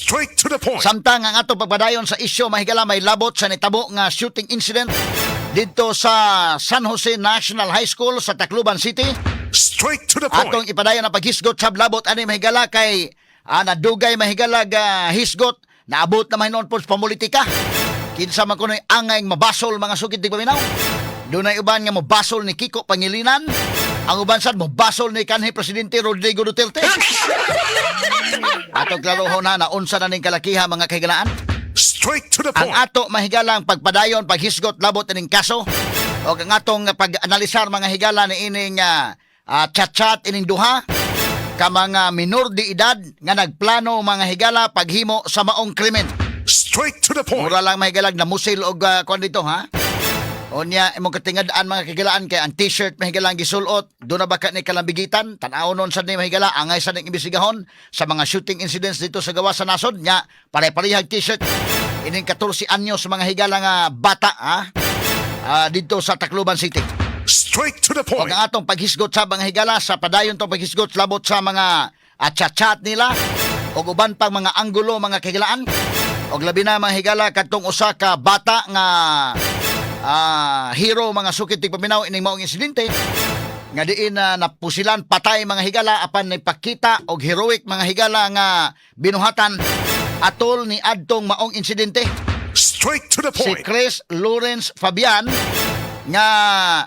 Straight to the point. Samtang ang ato pagpadayon sa isyo mahigala may labot sa nitabo nga shooting incident dito sa San Jose National High School sa Tacloban City. Straight to the point. Atong ipadayon ang paghisgot sa labot ani mahigala kay nadugay mahigala hisgot naabot na mahinon po sa pamulitika. Kinsa man kunoy angay mabasol mga sugid di paminaw. Dunay uban nga mobasol ni Kiko Pangilinan. Ang uban sad mobasol ni kanhi Presidente Rodrigo Duterte. Atong klarohon na unsa na ning kalakiha mga kahigalaan. Straight to the Ang point. ato mahigalang pagpadayon paghisgot labot ining kaso o ang atong pag-analisar mga higala ni ining chat-chat ining duha ka mga minor de edad nga nagplano mga higala paghimo sa maong krimen. Straight to the point. Mura lang mahigalag na musil og kuan dito ha. Onya imong katingadaan mga kahigalaan kay ang t-shirt mahigalang gisulot do na baka ni kalambigitan tan-aw nun sad ni mahigala angay sa ning imbestigahon sa mga shooting incidents dito sa gawas sa nasod nya pare-parehag t-shirt ining 14 anyos mga higala nga bata dito sa Tacloban City. Straight to the O point. ang atong paghisgot sa mga higala sa padayon tong paghisgot labot sa mga chat-chat nila o uban pang mga anggulo mga kahigalaan o labi na mga higala kadtong usa ka bata nga hero mga sukit tig paminaw ining maong insidente nga diin napusilan patay mga higala apan nagpakita og heroic mga higala nga binuhatan atol ni adtong maong insidente. Straight to the Si point. Chris Lawrence Fabian nga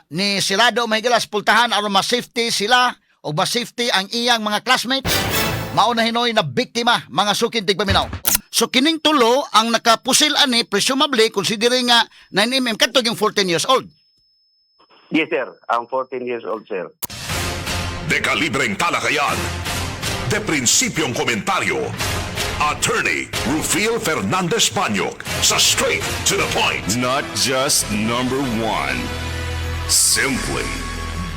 ni Sirado Mahigalas pultahan aron ma-safety sila o ma-safety ang iyang mga classmates mao na hinoy na biktima mga sukin tig paminaw. So kining tulo ang nakapusil ani presumably considering nga 9mm kadto yung 14 years old. Yes, sir. I'm 14 years old, sir. De kalibreng talakayan. De prinsipyong komentaryo. Attorney Rufil Fernandez Banyok sa Straight to the Point. Not just number one, simply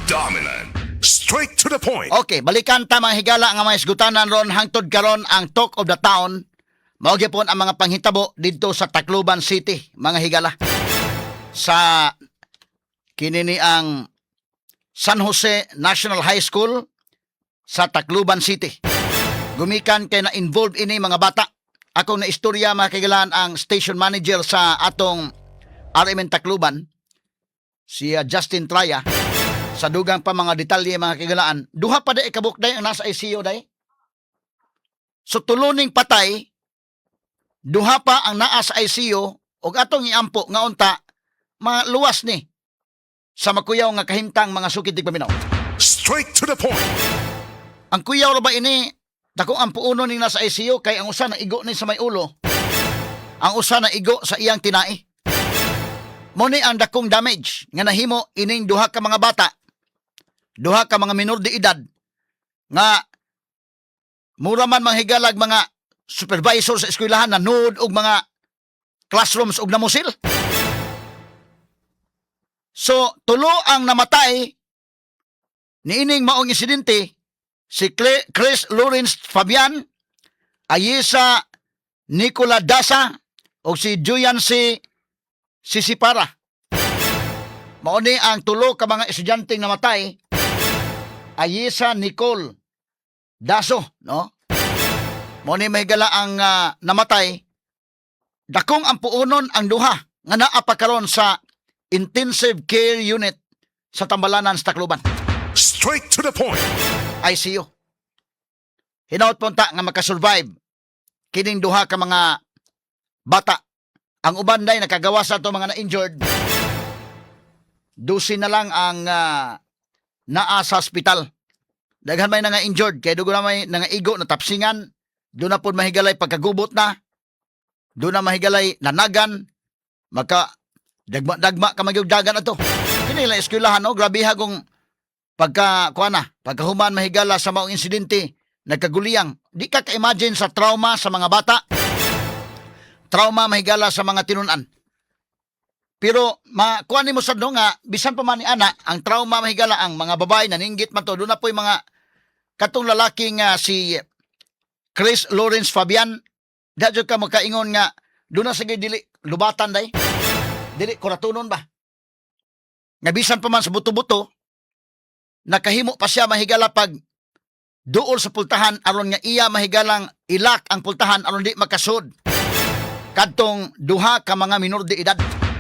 dominant. Straight to the point. Okay, balikan ta mga higala nga mga isgutanan ron hangtod karon ang talk of the town. Mao gyapon ang mga panghitabo didto sa Tacloban City, mga higala. Sa kinini ang San Jose National High School sa Tacloban City. Gumikan kay na-involved ini mga bata. Ako na istorya mga kaigalaan ang station manager sa atong RMN Tacloban, si Justin Traya. Sa dugang pa mga detalye mga kaigalaan, duha pa day kabuk day ang nasa ICU day. So tuloning patay, duha pa ang naa sa ICU ug atong iampo nga unta mga luwas ni sa makuyaw nga kahimtang mga sukid tig paminaw. Straight to the point. Ang kuyaw ra ba ini dako ang puuno ning nasa ICU kay ang usa na igo ni sa may ulo. Ang usa na igo sa iyang tinai. Mo ni ang dakong damage nga nahimo ining duha ka mga bata. Duha ka mga minor de edad nga mura man manghigalag mga supervisor sa eskwelahan na nuod og mga classrooms og namusil. So, tulo ang namatay niining maong insidente si Chris Lawrence Fabian, Ayesa Nicola Dasa o si Julian Sisipara. Mao ni ang tulo ka mga estudyanteng namatay. Ayesa Nicole Daso, no? Mao ni mahigala ang namatay. Dakong ang puunon ang duha nga naa pa karon sa intensive care unit sa Tambalanan sa Tacloban. Straight to the point. ICU. Hinaut punta nga makasurvive kining duha ka mga bata. Ang uban day nakagawa sa to mga na-injured. 12 na lang ang naa sa hospital. Daghan may nga injured kay dugo na may nga igo na tapsingan. Doon na po mahigalay pagkagubot na. Doon na mahigalay nanagan. Maka dagma ka magyugdagan ato. Kini lang eskwelahan no, grabe hagong pagkahuman mahigala sa maong insidente, nagkaguliyang. Di ka ka-imagine sa trauma sa mga bata. Trauma mahigala sa mga tinunan. Pero kuan nimo sad no nga bisan pa man ni ana ang trauma mahigala ang mga babae naninggit man to. Doon na po yung mga katong lalaking si Chris Lawrence Fabian. Dadyo ka magkaingon nga doon na sige dili lubatan day. Dili kuratunon ba? Nga bisan pa man sa buto-buto nakahimo pa siya mahigala pag duol sa pultahan aron nga iya mahigalang ilak ang pultahan aron di makasud kadtong duha ka mga minor de edad.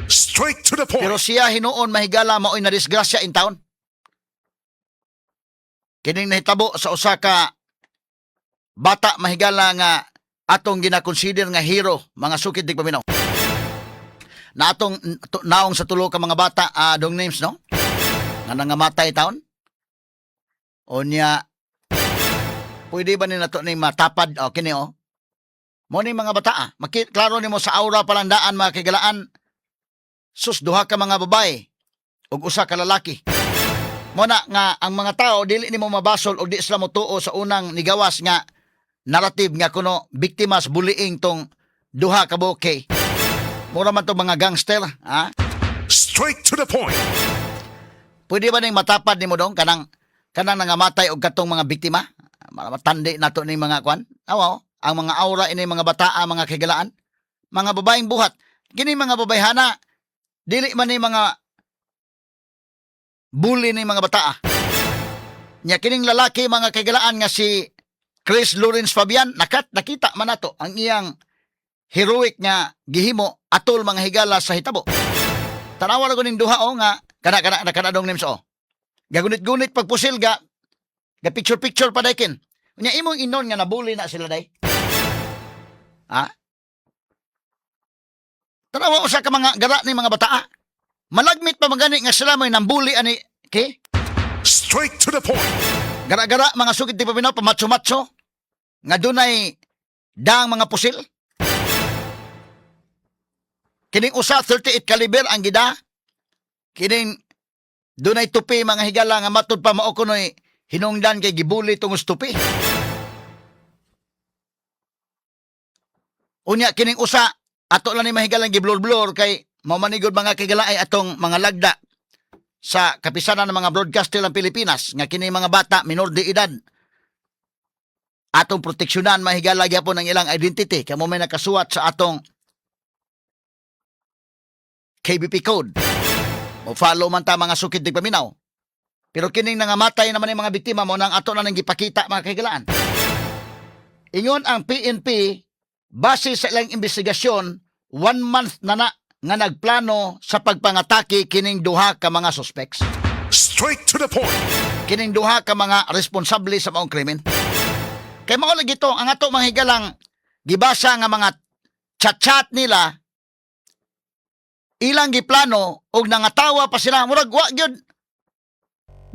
Straight to the point. Pero siya hinuon mahigala mao'y na disgrasya in town. Kining nahitabo sa usa ka bata mahigala nga atong gina-consider nga hero, mga sukid dig paminaw. Na atong naong sa tulo ka mga bata dong names no? Nga nangamatay taon. Onya pwede ba ni nato ni matapad kini mo ni mga bata klaro nimo sa aura palandaan mga kigalaan. Sus duha ka mga babae ug usa ka lalaki. Mo na nga ang mga tao dili nimo mabasol og di sila motuo sa unang nigawas nga narrative nga kuno biktimas bullying tong duha ka bokeh. Mura man tong mga gangster, ha? Straight to the point. Pwede ba ning matapad nimo dong kanang nangamatay og katong mga biktima? Matandi nato ning mga kwan. Awa, ang mga aura ini mga bataa, mga kigalaan, mga babaeng buhat. Kini mga babayhana, dili man ni mga bully ni mga bataa. Nya kining lalaki mga kigalaan nga si Chris Lawrence Fabian, nakita man nato ang iyang heroic nga gihimo atol mga higala sa hitabo. Tanawa ra ning duha nga kana dong names gagunit-gunit pagpusil ga picture pa daykin. Unya imong inon nga nabuli na sila day. Ha? Tanawa usa ka mga gara ni mga bataa. Malagmit pa magani nga sila may nambuli ani okay? Straight to the point. Gara-gara mga sugid ti paminaw pamatso-matso nga dunay daang mga pusil. Kining usa 38 caliber ang gida. Kining dunay tupi mga higala nga matud pa mao kunoy hinungdan kay gibuli tungos tupi. Unya kining usa ato lang ni mahigalang giblur-blur kay mamanigod mga kigala ay atong mga lagda sa kapisanan ng mga broadcaster ng Pilipinas nga kini mga bata minor de edad atong proteksyonan mahigala gyapon ang ilang identity kamo may nakasuwat sa atong KBP code. O follow man ta mga sukid dig paminaw. Pero kining nangamatay naman yung mga biktima mo nang ato na nang gipakita mga kahigalaan. Ingon ang PNP base sa ilang investigasyon 1 month na nga nagplano sa pagpangatake kining duha ka mga suspects. Straight to the point. Kining duha ka mga responsable sa maong krimen. Kay mao lagi to ang ato mga higalang gibasa nga mga chat-chat nila ilang giplano og nangatawa pa sila murag wa gyud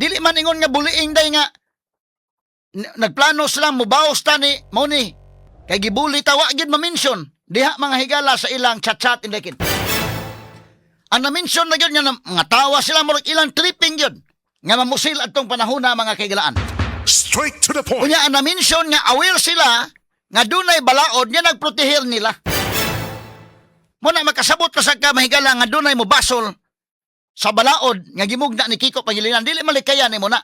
dili man ingon nga bullying day nga nagplano sila mubaos ta ni mao ni kay gibuli ta wa gyud ma-mention diha mga higala sa ilang chat-chat indekin. Ang na-mention na gyud nga nga tawa sila murag ilang tripping gyud nga mamusil adtong panahona mga kaigalaan. Straight to the point. Unya ang na-mention nga aware sila nga dunay balaod nga nagprotehir nila. Muna makasabot pa sa kamahigala nga dunay mo basol sa balaod nga gimugna ni Kiko Pangilinan. Dili malikaya ni mo na.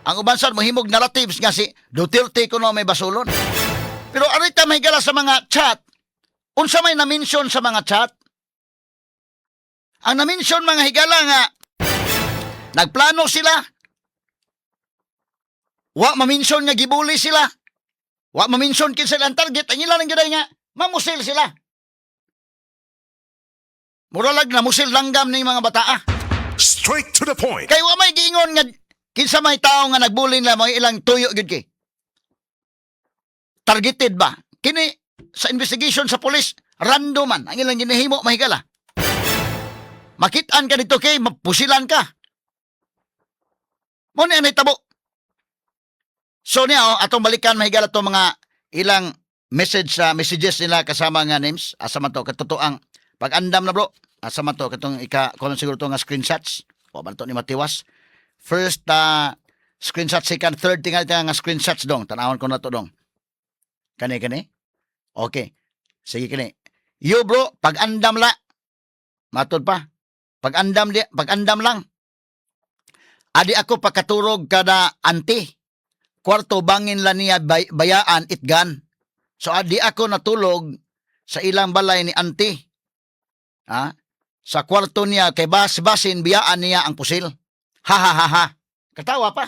Ang ubansan mo himog narratives nga si Duterte kuno may basulon. Pero arita mahigala sa mga chat. Unsa may na-mention sa mga chat? Ang na-mention mga higala nga nagplano sila. Wa ma-mention nga gibuli sila. Wa ma-mention kinsa ang target. Ang ilan ang giday nga mamusil sila. Muralag na musil langgam ning mga bataa. Straight to the point. Kay wa may giingon nga kinsa may tao nga nagbully na mga ilang tuyo gid kay. Targeted ba? Kini sa investigation sa police random man ang ilang ginahimo mahigala. Makit-an ka dito kay mapusilan ka. Mo ni anay tabo. So niya atong balikan mahigala to mga ilang messages nila kasama nga names asa man to katotoang pag-andam na bro, asa man to katong kuno siguro to nga screenshots. O man to ni Matiwas. First screenshot, second, third tingal nga screenshots dong. Tanawon ko na to dong. Kani. Okay. Sige kani. Yo bro, pag-andam la. Matod pa. Pag-andam lang. Adi ako pagkaturog kada auntie. Kwarto bangin la niya bayaan itgan. So adi ako natulog sa ilang balay ni auntie. Ha? Sa kwarto niya kay basin biyaan niya ang pusil. Ha. Katawa pa.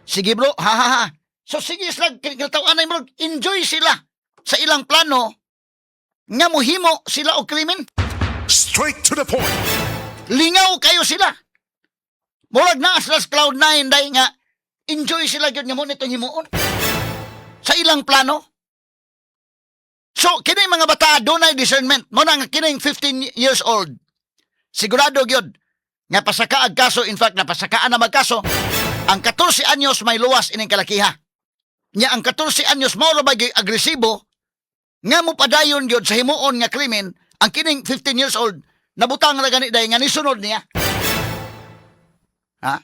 Sige bro, ha ha ha. So sige sila, kinatawaan bro, enjoy sila sa ilang plano nga mohimo sila og krimen. Straight to the point. Lingaw kayo sila. Murag na sila sa Cloud9 dahil nga enjoy sila gyud nga mo nitong himuon sa ilang plano. So kini mga bata dunay discernment mo na nga kining 15 years old. Sigurado gyud nga pasakaag kaso, in fact napasakaan na magkaso. Ang 14 anyos may luwas ining kalakiha. Nya ang 14 anyos mao ra bagay agresibo nga mo padayon gyud sa himuon nga krimen. Ang kining 15 years old nabutang ra gani dahil nga nisunod niya. Ha?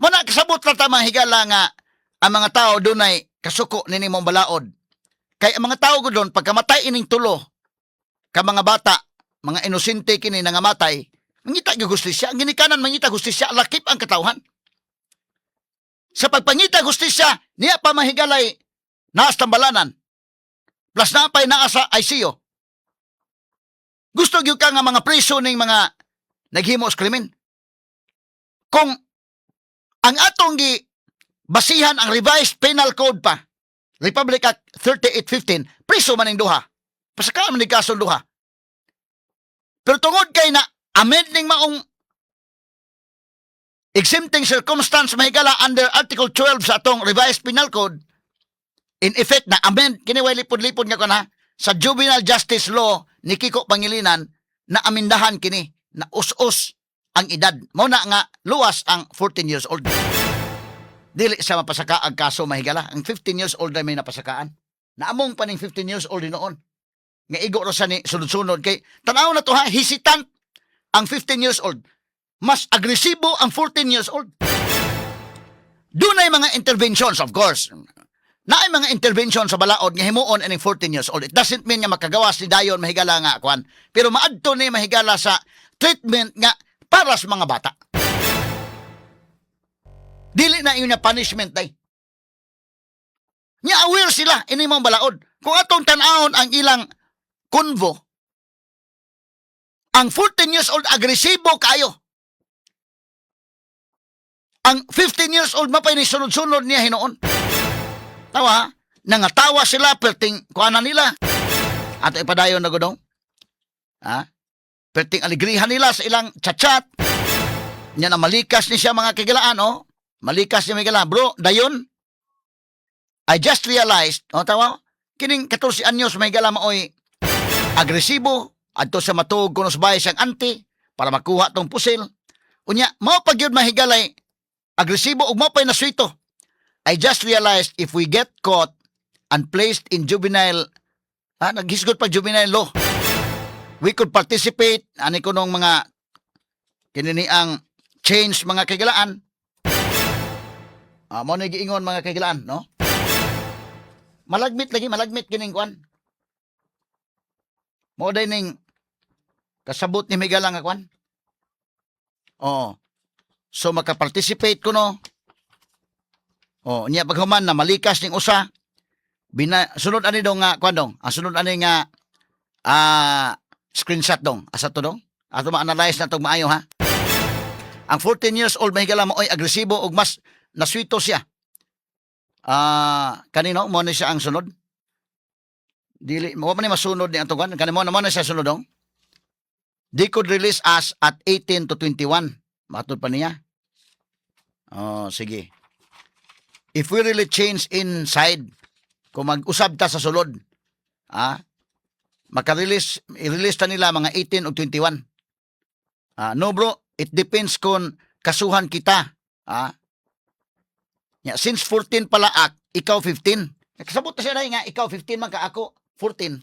Muna kasabot ra ta mga higala nga ang mga tao dunay kasuko nini mong balaod. Kay ang mga tao gudon pagkamatay ining tulo ka mga bata, mga inosente kini nangamatay, mangita gyud hustisya, ang ginikanan mangita hustisya, lakip ang katawhan. Sa pagpangita hustisya, niya pa mahigalay naas tambalanan. Plus na pay naa sa ICU. Gusto gyud ka nga mga preso ning mga naghimo sa krimen. Kung ang atong gi basihan ang revised penal code pa, Republic Act 3815, preso man ning duha. Pasakaan man ning kaso duha. Pero tungod kay na amending maong exempting circumstance mahigala under Article 12 sa atong revised penal code, in effect na amend kini way lipod-lipod nga kana sa juvenile justice law ni Kiko Pangilinan na amindahan kini na us-us ang edad. Mao na nga luwas ang 14 years old. Dili sa mapasakaag kaso mahigala. Ang 15 years old ay may napasakaan. Naamong pa ning 15 years old noon. Nga igo ra sa ni sunod-sunod kay tanaw na to ha, hesitant ang 15 years old. Mas agresibo ang 14 years old. Dunay mga interventions, of course. Naay mga intervention sa balaod nga himuon ining 14 years old. It doesn't mean nga makagawas ni dayon mahigala nga kwan. Pero maadto ni mahigala sa treatment nga para sa mga bata. Dili na yun na punishment day. Nya aware sila ini mga balaod. Kung atong tan-awon ang ilang konvo, ang 14 years old agresibo kayo. Ang 15 years old mapay ni sunod-sunod niya hinoon. Tawa, nangatawa sila perting kuana nila. Ato ipadayon na gudong. Ha? Perting aligrihan nila sa ilang chat-chat. Nya na malikas ni siya mga kagilaan, oh. Malikas niya mga bro, dayon. I just realized, oh tawa, kining 14 anyos may gala maoy agresibo adto sa matuog kuno sa bahay siyang auntie para makuha tong pusil. Unya, mao pag yun mahigalay agresibo ug mao pay naswito. I just realized if we get caught and placed in juvenile, naghisgot pa juvenile law, we could participate ani kunong mga kinini ang change mga kagilaan. Mo na giingon mga kagilaan, no? Malagmit kining kwan. Mo day ning kasabot ni Miguel nga kwan. Oh. So makaparticipate ko no. Oh, niya paghuman na malikas ning usa. Sunod ani dong nga kwan dong. Ang sunod ani nga screenshot dong. Asa to dong? Ato ma-analyze na tong maayo ha. Ang 14 years old mahigala mo oy agresibo ug mas naswito siya. Kanino mo na siya ang sunod? Dili mo man ni masunod ni atong kan kanimo naman na siya sunod dong. They could release us at 18 to 21. Matod pa niya. Oh, sige. If we really change inside, kung mag-usab ta sa sulod, i-release ta nila mga 18 o 21. No bro, it depends kung kasuhan kita. Since 14 pala ikaw 15. Kasabot na siya na nga, ikaw 15 man ka ako, 14.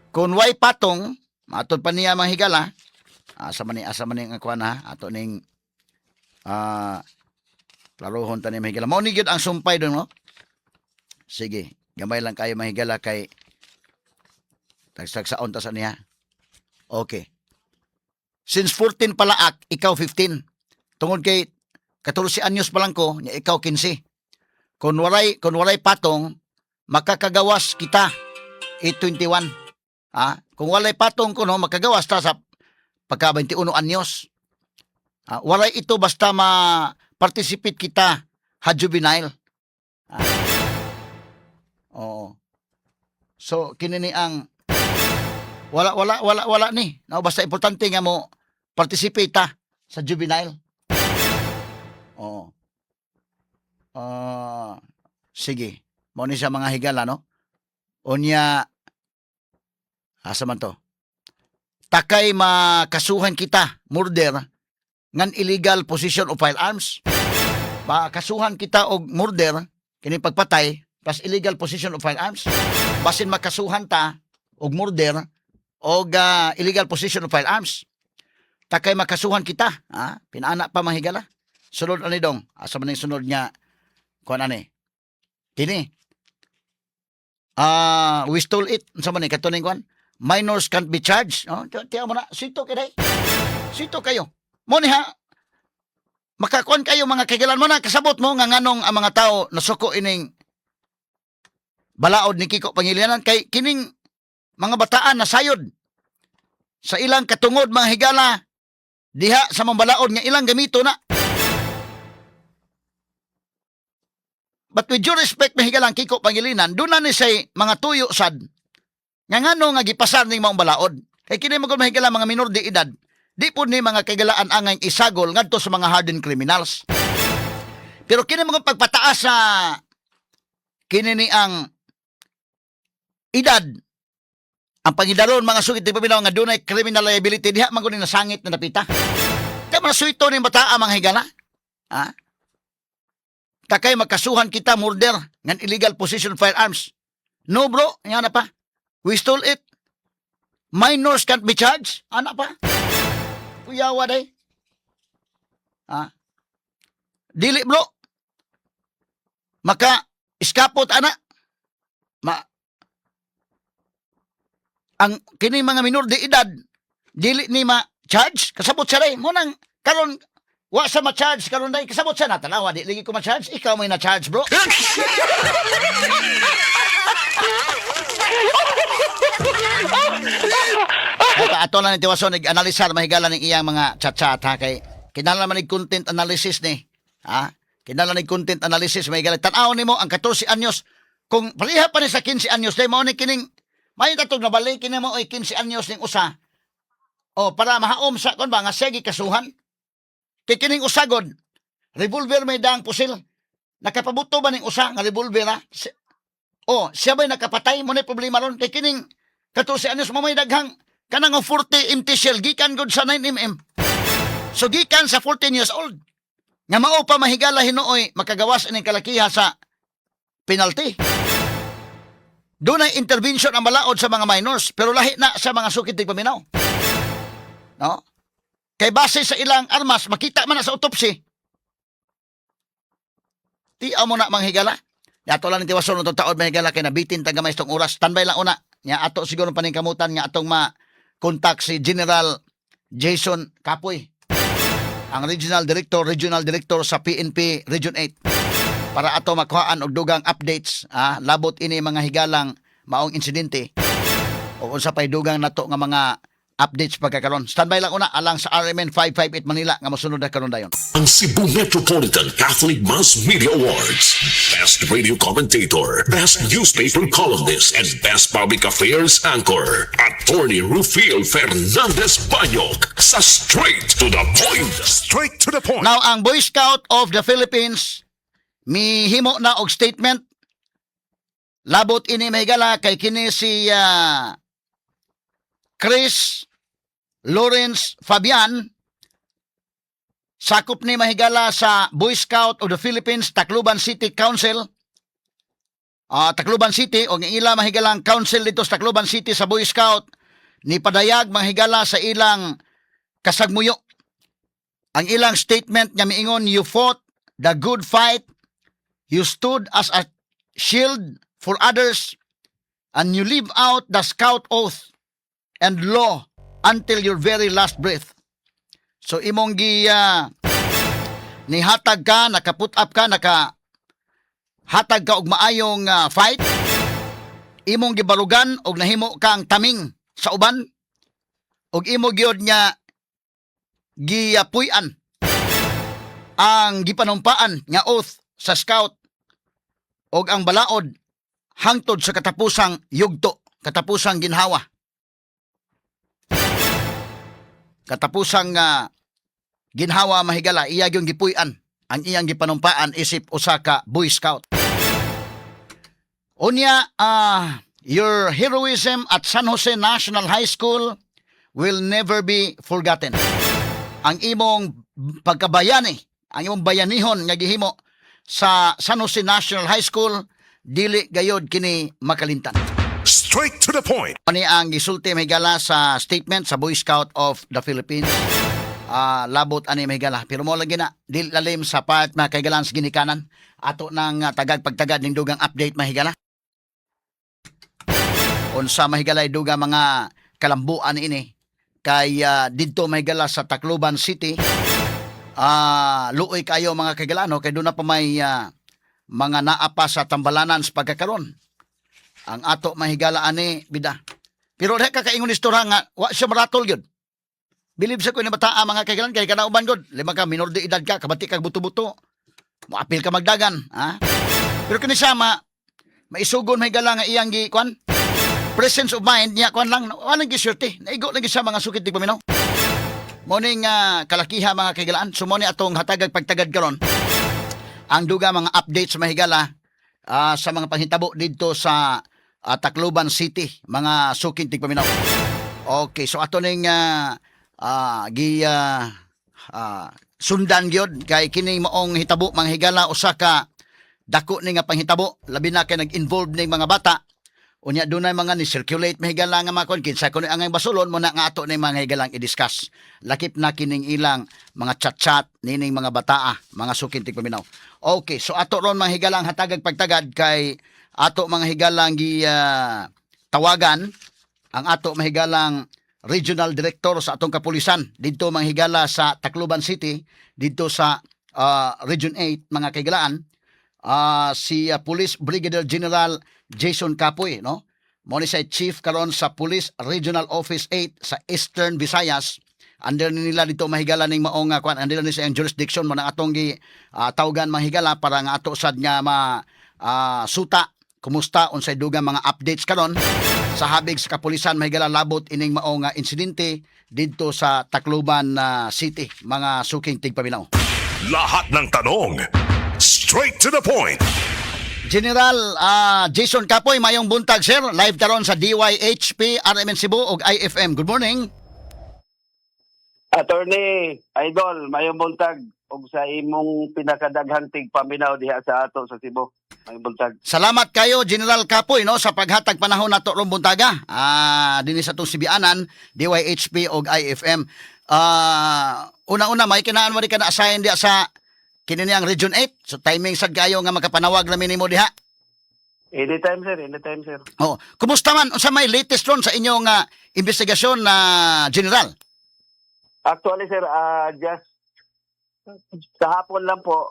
Kung way patong, matod pa niya mga higala, asa man ang akuan ha, ato ning laruhon ta ni mahigala. Mao ni gyud ang sumpay doon, no? Sige, gamay lang kayo mahigala kay tagsagsaon ta sa niya. Okay. Since 14 pala ikaw 15. Tungod kay 14 anyos pa lang ko, ikaw 15. Kung walay patong, makakagawas kita 821. Kung walay patong ko no, makagawas ta sa pagka 21 anyos. Walay ito basta participate kita ha juvenile. Oo. So kini ni ang wala ni. No, basta importante nga mo participate ta sa juvenile. Oo. Sige. Mo ni sa mga higala, no? Unya, asa man to? Takay makasuhan kita, murder, ngan illegal possession of firearms. Makasuhan kita og murder, kini pagpatay, plus illegal possession of firearms. Basin makasuhan ta og murder, og illegal possession of firearms. Takay makasuhan kita, pinana pa mahigala. Sunod ani dong, asa man yung sunod niya, kuan ani? Kini. We stole it. Sa man ni katuning kuan? Minors can't be charged. Oh, tiya mo na, sito kay. Sito kayo. Mo ni ha. Makakuan kayo mga kagilan mo na kasabot mo nga nganong ang mga tao nasuko ining balaod ni Kiko Pangilianan kay kining mga bataan na sayod sa ilang katungod mga higala diha sa mga balaod nga ilang gamito na. But with due respect, mahigalang Kiko Pangilinan, doon na ni say mga tuyo sad, nga ngano nga gipasar ning mga balaod. Kay kini magod mahigalang mga minor de edad, di po ni mga kagalaan angay isagol ngadto sa mga hardened criminals. Pero kini mga pagpataas sa kini ni ang edad, ang pangidaron mga sugit ni paminaw nga dunay criminal liability diha man gud nasangit na napita. Kay mga suito ni bataa mga higala. Takay makasuhan kita murder ng illegal possession of firearms. No bro, yan na pa. We stole it. Minors can't be charged. Ana pa. Kuyawa day. Dili bro. Maka iskapot ana. Ang kini mga minor de edad dili ni ma-charge kasabot sa day mo nang karon wa sa ma-charge karon day kasabot sa natanawa di lagi ko ma-charge ikaw may na-charge bro. Ato lang ni Tiwason nag-analisar mahigala ning iyang mga chat-chat ha kay kinahanglan man ning content analysis ni. Kinahanglan ning content analysis mahigala tan-aw nimo ang 14 anyos kung paliha pa ni sa 15 anyos day mao ni kining may tatog na balik kini mo oy 15 anyos ning usa. Para mahaom sa kon ba nga sige kasuhan. Kay kining usagod, revolver may daang pusil. Nakapabuto ba ning usa nga revolver ha? Siya ba'y nakapatay mo na problema ron. Kay kining 14 anyos mo may daghang kanang 40 empty shell gikan gud sa 9mm. So gikan sa 14 years old. Nga mao pa mahigala hinuoy makagawas ining kalakiha sa penalty. Doon ay intervention ang malaod sa mga minors pero lahi na sa mga sukit tig paminaw. No? Kay base sa ilang armas, makita man na sa autopsy. Tiaw mo na manghigala. Yato lang ni Tiwason itong taon manghigala kay nabitin tagamay itong oras. Standby lang una. Nga ato siguro paningkamutan nga atong ma-contact si General Jason Kapoy. Ang Regional Director sa PNP Region 8. Para ato makuhaan og dugang updates. Labot ini mga higalang maong insidente. O unsa pay dugang nato nga mga updates pagkakaroon. Standby lang una alang sa RMN 558 Manila nga mosunod na karon dayon. Ang Cebu Metropolitan Catholic Mass Media Awards. Best Radio Commentator, Best Newspaper Columnist, and Best Public Affairs Anchor. Attorney Rufiel Fernandez Banyok sa Straight to the Point. Straight to the Point. Now, ang Boy Scout of the Philippines mihimo na og statement. Labot ini mahigala kay kini si Chris Lawrence Fabian, sakop ni mahigala sa Boy Scout of the Philippines, Tacloban City Council. Tacloban City, o ng ila mahigalang council dito sa Tacloban City sa Boy Scout, ni padayag mahigala sa ilang kasagmuyo. Ang ilang statement nga miingon, you fought the good fight, you stood as a shield for others, and you live out the scout oath and law until your very last breath. So imong nihatag ka, nakaput up ka, hatag ka og maayong fight, imong gibarugan og nahimo kang taming sa uban, og imo gyud nga giapuy-an ang gipanumpaan nga oath sa scout o ang balaod hangtod sa katapusang yugto, katapusang ginhawa. Katapusang ginhawa mahigala, iya yung gipuy-an ang iyang gipanumpaan isip usa ka Boy Scout. Unya, your heroism at San Jose National High School will never be forgotten. Ang imong pagkabayani, ang imong bayanihon nga gihimo sa San Jose National High School, dili gayod kini makalimtan. Straight to the point. Ani ang gisulti mahigala sa statement sa Boy Scout of the Philippines. Labot ani mahigala. Pero mo lagi na, dili lalim sa part na kaigalan sa ginikanan. Ato ng tagag pagtagad ning dugang update mahigala. Unsa mahigala duga mga kalambuan ini kay didto mahigala sa Tacloban City. Luoy kayo mga kaigalano kay doon na pa may mga naapa sa tambalanan sa pagkakaroon. Ang ato mahigala ani bida. Pero dahil kakaingon istorya nga wa siya maratol gyud. Bilib sa ko ni bataa mga kaigalan kay kanauban gud. Lima ka minor de edad ka, kabati kag buto-buto. Moapil ka magdagan, ha? Pero kini sama maisugon mahigala nga iyang gi kwan. Presence of mind niya kwan lang walang gisulti. Naigo lagi sa mga sukit paminaw. Morning kalakiha mga kaigalaan. Sumoni atong hatagag pagtagad karon. Ang duga mga updates sa mahigala sa mga panghitabo dito sa Tacloban City, mga sukit paminaw. Okay, so ato ning sundan gyud kay kini maong hitabo mga higala usa ka dako ni nga panghitabo labi na kay nag-involve ning mga bata. Unya dunay mga ni circulate mahigala nga mga kon kinsa kuno ang basulon mo na nga ato ni mga higalang i-discuss. Lakip na kining ilang mga chat-chat nining mga bataa, mga sukintig paminaw. Okay, so ato ron mga higalang hatagag pagtagad kay ato mga higalang gi tawagan ang ato mga higalang regional director sa atong kapulisan didto mga higala sa Tacloban City, didto sa Region 8 mga kaigalaan. Si Police Brigadier General Jason Capoy, no? Mo ni sa chief karon sa Police Regional Office 8 sa Eastern Visayas. Under nila dito mahigala ning maong kwan, under ni sa jurisdiction mo nang atong gi tawgan mahigala para nga ato sad nga suta kumusta unsay dugang mga updates karon sa habig sa kapulisan mahigala labot ining maong insidente didto sa Tacloban City, mga suking tigpaminaw. Lahat ng tanong, straight to the point. General Jason Capoy, mayong buntag sir, live taron sa DYHP, RMN Cebu ug IFM. Good morning. Attorney Idol, mayong buntag og sa imong pinakadaghang tigpaminaw diha sa ato sa Cebu. Mayong buntag. Salamat kayo General Capoy no sa paghatag panahon nato ron buntaga. Dinhi sa tong Sibianan, DYHP ug IFM. Una-una may kinaan mo di ka na-assign diha sa kini niyang Region 8. So timing sad kayo nga makapanawag namin nimo diha. Anytime sir, anytime sir. Oh, kumusta man unsa may latest ron sa inyong investigasyon na General? Actually sir, just sa hapon lang po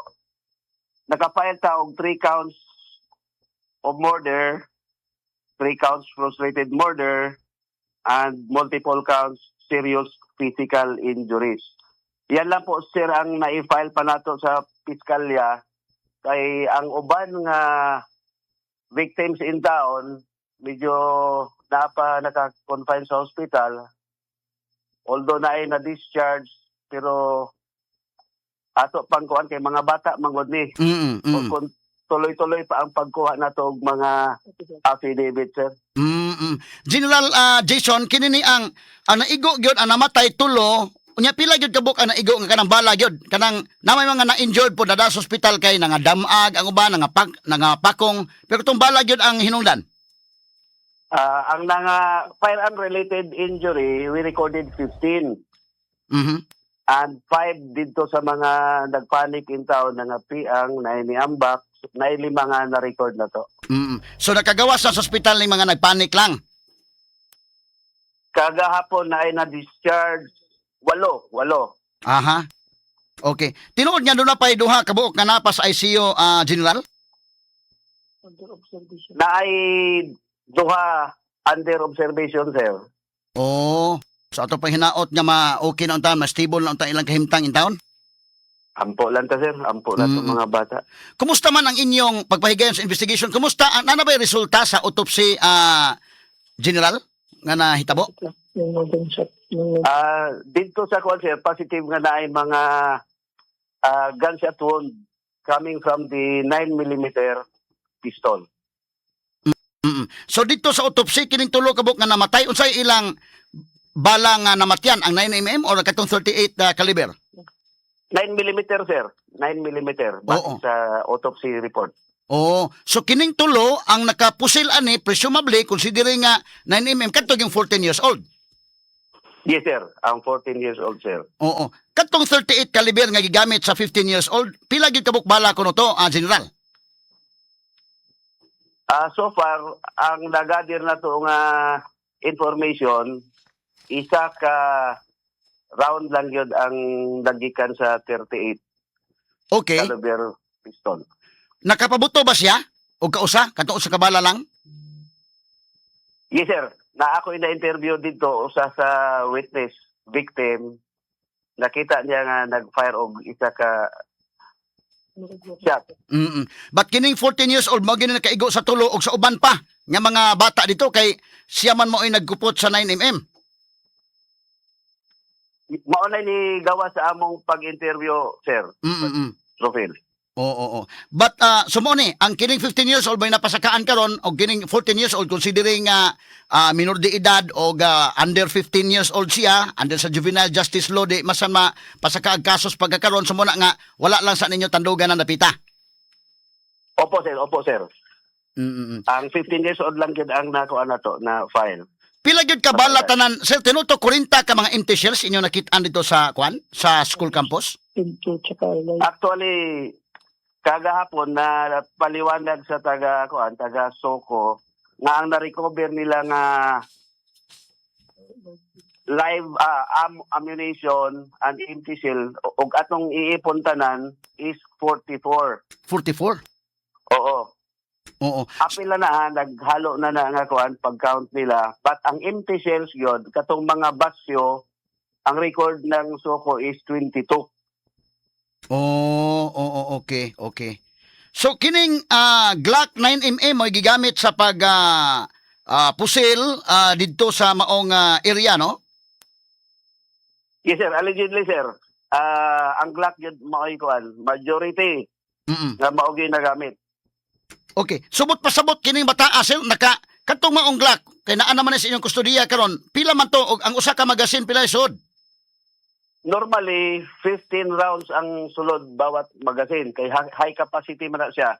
nakafile ta og 3 counts of murder, 3 counts frustrated murder, and multiple counts serious physical injuries. Yan lang po sir ang na-file pa nato sa piskalya kay ang uban nga victims in town medyo naka-confine sa hospital, although na ay na-discharge pero ato pang kuan kay mga bata manggod ni. Kung tuloy-tuloy pa ang pagkuha nato og mga affidavit sir. General Jason, kini ni ang naigo gyud ang namatay tulo. Unya pila gyud kabuk ang naigo nga kanang bala gyud. Kanang namay mga na-injured po dada sa hospital kay nangadamag ang uban pakong pero tong bala gyud ang hinungdan. Ang mga firearm related injury we recorded 15. And 5 dito sa mga nagpanic in town nga piang na iniambak na 5 nga na-record na to. So nakagawas sa hospital ni mga nagpanic lang. Kagahapon na ay na-discharge 8. Aha. Okay. Tinuod nga doon na pa duha kabuok nga napa sa ICU, General? Na ay duha under observation, sir. Oh. So ato pang hinaot nga okay na unta, mas stable na unta ilang kahimtang in town? Ampo lang ta, sir. Ampo lang Mm. mga bata. Kumusta man ang inyong pagpahigayon sa investigation? Kumusta ano ba yung resulta sa autopsy general nga nahitabo? Dito sa kuan, sir, positive nga na ay mga gunshot wound coming from the 9mm pistol. Mm. So dito sa autopsy kining tulo ka buok nga namatay unsay ilang bala nga namatyan ang 9mm or katong 38 caliber? 9mm, sir. 9mm. Base Oo. sa autopsy report. Oh, so kining tulo ang nakapusil ani presumably considering nga 9mm kadtong yung 14 years old. Yes, sir. Ang 14 years old, sir. Oo. Katong 38 caliber nga gigamit sa 15 years old, pila gyud kabuk bala kuno to, general? So far, ang nagadir na to nga information, isa ka round lang yun ang nagikan sa 38 Okay. caliber pistol. Nakapabuto ba siya? O kausa? Katong usa ka bala lang? Yes, sir. Na ako ina-interview dito usa sa witness, victim. Nakita niya nga nag-fire og isa ka shot. Mm. But kining 14 years old mo gini nakaigo sa tulo og sa uban pa nga mga bata dito kay siya man mo ay nagkupot sa 9mm. Maunay ni gawa sa among pag-interview, sir. Mm. Profil. Oo. But sumo ni ang kining 15 years old may napasakaan karon og kining 14 years old considering minor de edad o under 15 years old siya under sa juvenile justice law di masan pasaka ang kasos pagkakaron sumo na nga wala lang sa ninyo tandugan na napita. Opo, sir. Mm. Ang 15 years old lang yun ang nakuha na to, na file. Pila gyud ka bala tanan sir tinuto 40 ka mga empty shells inyo nakit-an dito sa sa school campus? Actually, kagahapon na paliwanag sa taga Soko nga ang na-recover nila nga live ammunition and empty shell ug atong iipon tanan is 44. 44. Oo. Apila na naghalo na nga pag-count nila, but ang empty shells yun katong mga basyo ang record ng Soko is 22. Okay. So kining Glock 9mm mo gigamit sa pag pusil didto sa maong area no? Yes, sir. Allegedly, sir. Ang Glock yun mao'y majority Mm. nga mao'y nagamit. Okay. Subot pasabot kining bataa sir naka katong maong Glock kay naa naman sa inyong kustodiya karon pila man to og ang usa ka magasin pila isod? Normally, 15 rounds ang sulod bawat magazine kay high capacity man na siya.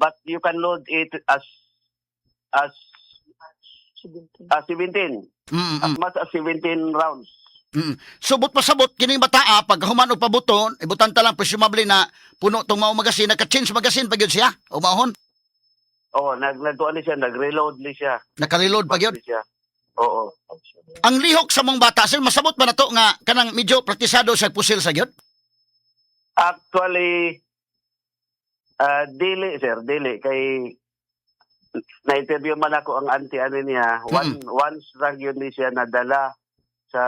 But you can load it as 17. As much as 17 rounds. Subot pasabot kining bataa pag human og pabuton ibutan ta lang presumably na puno tong maong magasin naka-change magasin pa gyud siya o maahon Oo, nagtuan ni siya, nag-reload ni siya. naka-reload pa gyud. Siya. Oo. Ang lihok sa mong bata sir masabot ba nato nga kanang medyo praktisado sa pusil sa gyud? Actually, dili, sir, dili. Kay na-interview man ako ang auntie niya. Once lang yun ni siya nadala sa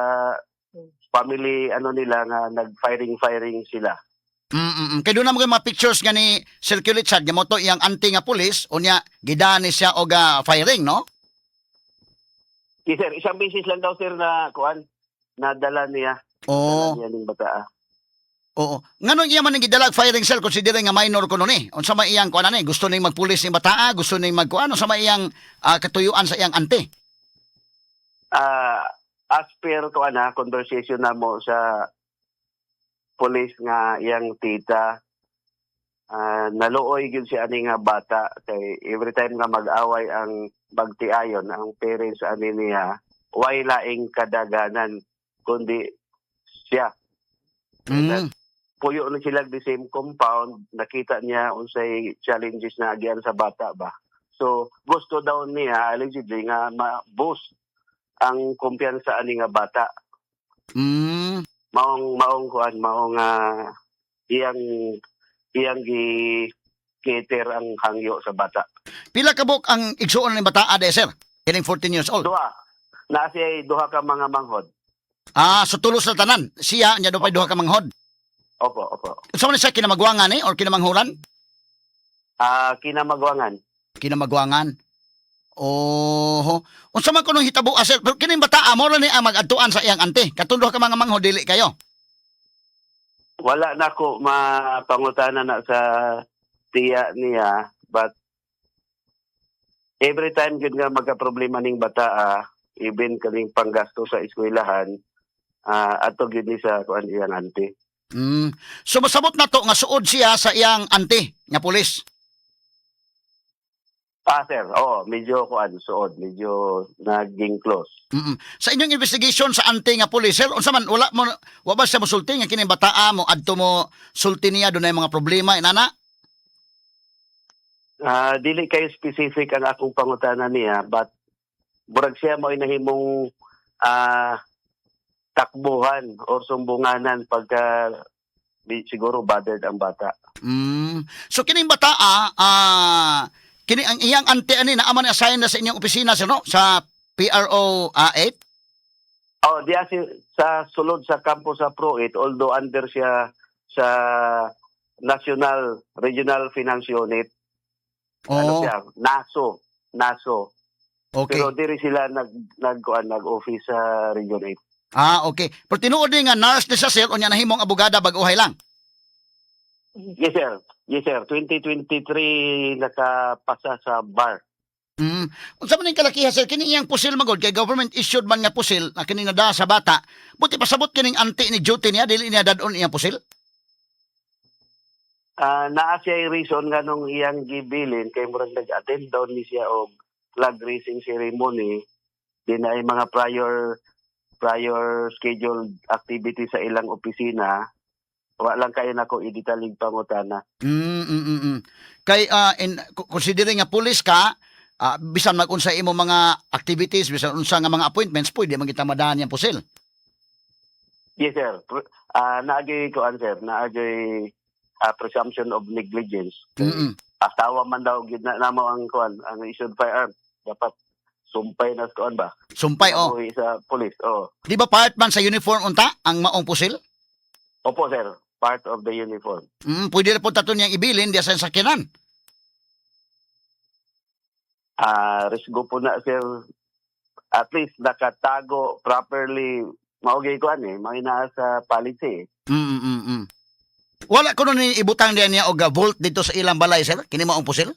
family nila nga nag-firing sila. Kay doon naman mga pictures nga ni circulate sa gamoto iyang anti nga pulis unya gidani siya og firing no? Yes, sir. Isang beses lang daw, sir, na nadala niya. Oo. Nadala niya ng bata. Oo. Ngano iya man ning gidalag firing cell considering nga minor kuno ni? Unsa may iyang kuan ani? Gusto ning magpulis ning bataa, gusto ning magkuan sa may iyang katuyuan sa iyang ante. As per conversation na mo sa police nga iyang tita, naluoy gyud si ani nga bata kay every time nga mag-away ang magtiayon ang parents ani niya, way laing kadaganan kundi siya. Puyo na sila the same compound, nakita niya unsay challenges na agian sa bata ba. So gusto daw niya allegedly nga ma-boost ang kumpiyansa ani nga bata. Maong iyang gi-cater ang hangyo sa bata. Pila ka buk ang igsuon ni bataa de sir? Kining 14 years old. Duha. Na siya duha ka mga manghod. So tulos na tanan. Siya nya do pay duha ka manghod. Opo, opo. Sa man siya kinamagwangan or kinamanghuran? Kinamagwangan. Kinamagwangan. Oh, unsa man kuno hitabo sir? Pero kining bata mo ra ni ang mag-adtuan sa iyang ante. Katundo ka mga mangho dili kayo. Wala na ko mapangutana na sa tiya niya, but every time gud nga magka-problema ning bata, even kaning panggasto sa eskwelahan, ato gid ni sa kuan iyang ante. So masabot na to nga suod siya sa iyang ante nga pulis. Sir, medyo kuan suod, medyo naging close. Sa inyong investigation sa ante nga pulis, sir, unsa man wa ba siya mosulti nga kining bataa mo adto mo sulti niya dunay mga problema inana? Dili kay specific ang akong pangutana niya, but burag siya mo nahimong takbuhan or sumbunganan pagka siguro bothered ang bata. So kining bataa kini ang iyang ante ani na man assign na sa inyong opisina sir no sa PRO 8? Diya sa sulod sa campus sa Pro 8, although under siya sa National Regional Finance Unit. Ano siya? NASO. Okay. Pero diri sila nag-office sa Region 8. Okay. Pero tinuod ni nga nurse ni sa sir unya nahimong abogada bag-uhay lang. Yes, sir. 2023 nakapasa sa bar. Unsa man ning kalakiha sir kini iyang pusil magod kay government issued man nga pusil na kini nada sa bata. Buti pasabot kining anti ni duty niya dili niya dadon iyang pusil. Naa siya reason nga nung iyang gibilin kay murag nag-attend daw ni siya og flag raising ceremony din ay mga prior scheduled activity sa ilang opisina. Wa lang kayo nako i-detaling pangutana. Kay considering nga pulis ka, bisan mag-unsa imo mga activities, bisan unsa nga mga appointments, pwede man kita madaan yang pusil. Yes, sir. Naagay ko answer, naagay presumption of negligence. Asawa man daw gid na namo ang kuan, ang issued firearm. Dapat sumpay na kuan ba? Sumpay sa pulis. Di ba part man sa uniform unta ang maong pusil? Opo, sir. Part of the uniform. Pwede na po tato niyang ibilin diya sa sakyanan. Resgo po na, sir. At least nakatago properly. Maugay ko mahina sa policy. Wala ko nun ibutang diyan niya og vault dito sa ilang balay, sir? Kini maong pusil?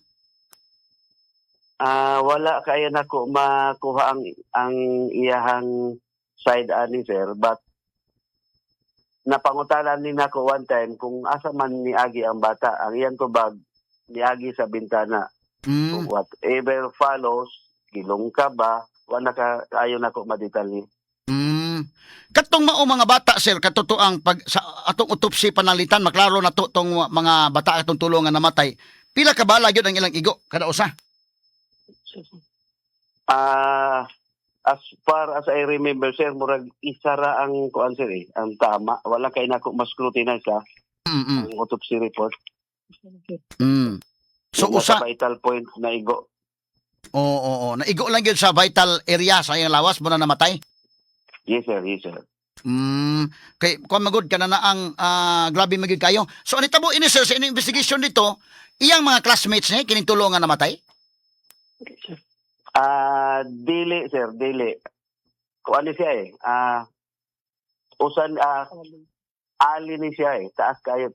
Wala kaya nako makuha ang iyahang side ani, sir. But napangutanan ni nako one time kung asa man niagi ang bata. Ang iyang tubag niagi sa bintana. Kung whatever follows, kilong ka ba, wala ka ayo nako madetalye. Katong mao mga bata sir katuto ang pag sa atong autopsy panalitan maklaro na to tong mga bata atong tulungan namatay. Pila ka bala gyud ang ilang igo kada usa? As far as I remember, sir, murag isa ra ang kuan, sir, ang tama. Wala kay nako mas scrutinize ang autopsy report. So yung usa vital point na igo. Oo. Naigo lang gyud sa vital area sa iyang lawas mo na namatay. Yes, sir. Yes, sir. Kay kuan magud kana na ang grabe magid kayo. So anitabo ini sir sa inyong investigation dito, iyang mga classmates ni kining tulungan namatay? Dili, sir, dili. Kung ano siya ali ni siya taas kayo.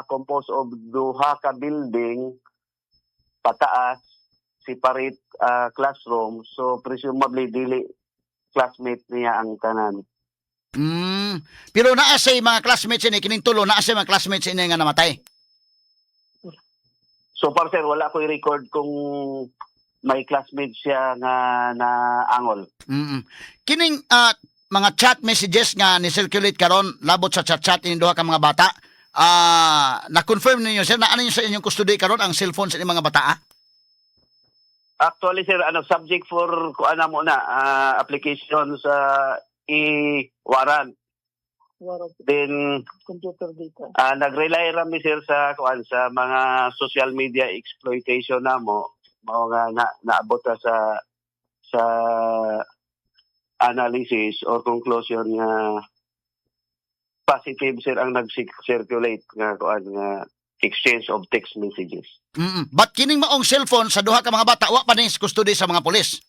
Composed of duha ka building, pataas, separate classroom. So, presumably, dili classmate niya ang tanan. Pero naa say mga classmates ni kining tulo, naa say mga classmates ni nga namatay? So far, sir, wala ko i-record kung may classmate siya nga naangol. Kining mga chat messages nga ni-circulate karon labot sa chat-chat ining duha ka mga bata, na-confirm ninyo sir na ano sa inyong custody karon ang cellphone sa inyong mga bata? Actually, sir, subject for application sa warrant. Then Computer data. Nag-rely rami, sir, sa mga social media exploitation namo. Mao nga naabot sa analysis or conclusion nga positive sir ang nag-circulate nga kuan nga exchange of text messages. But kining maong cellphone sa duha ka mga bata wa pa ning custody sa mga pulis.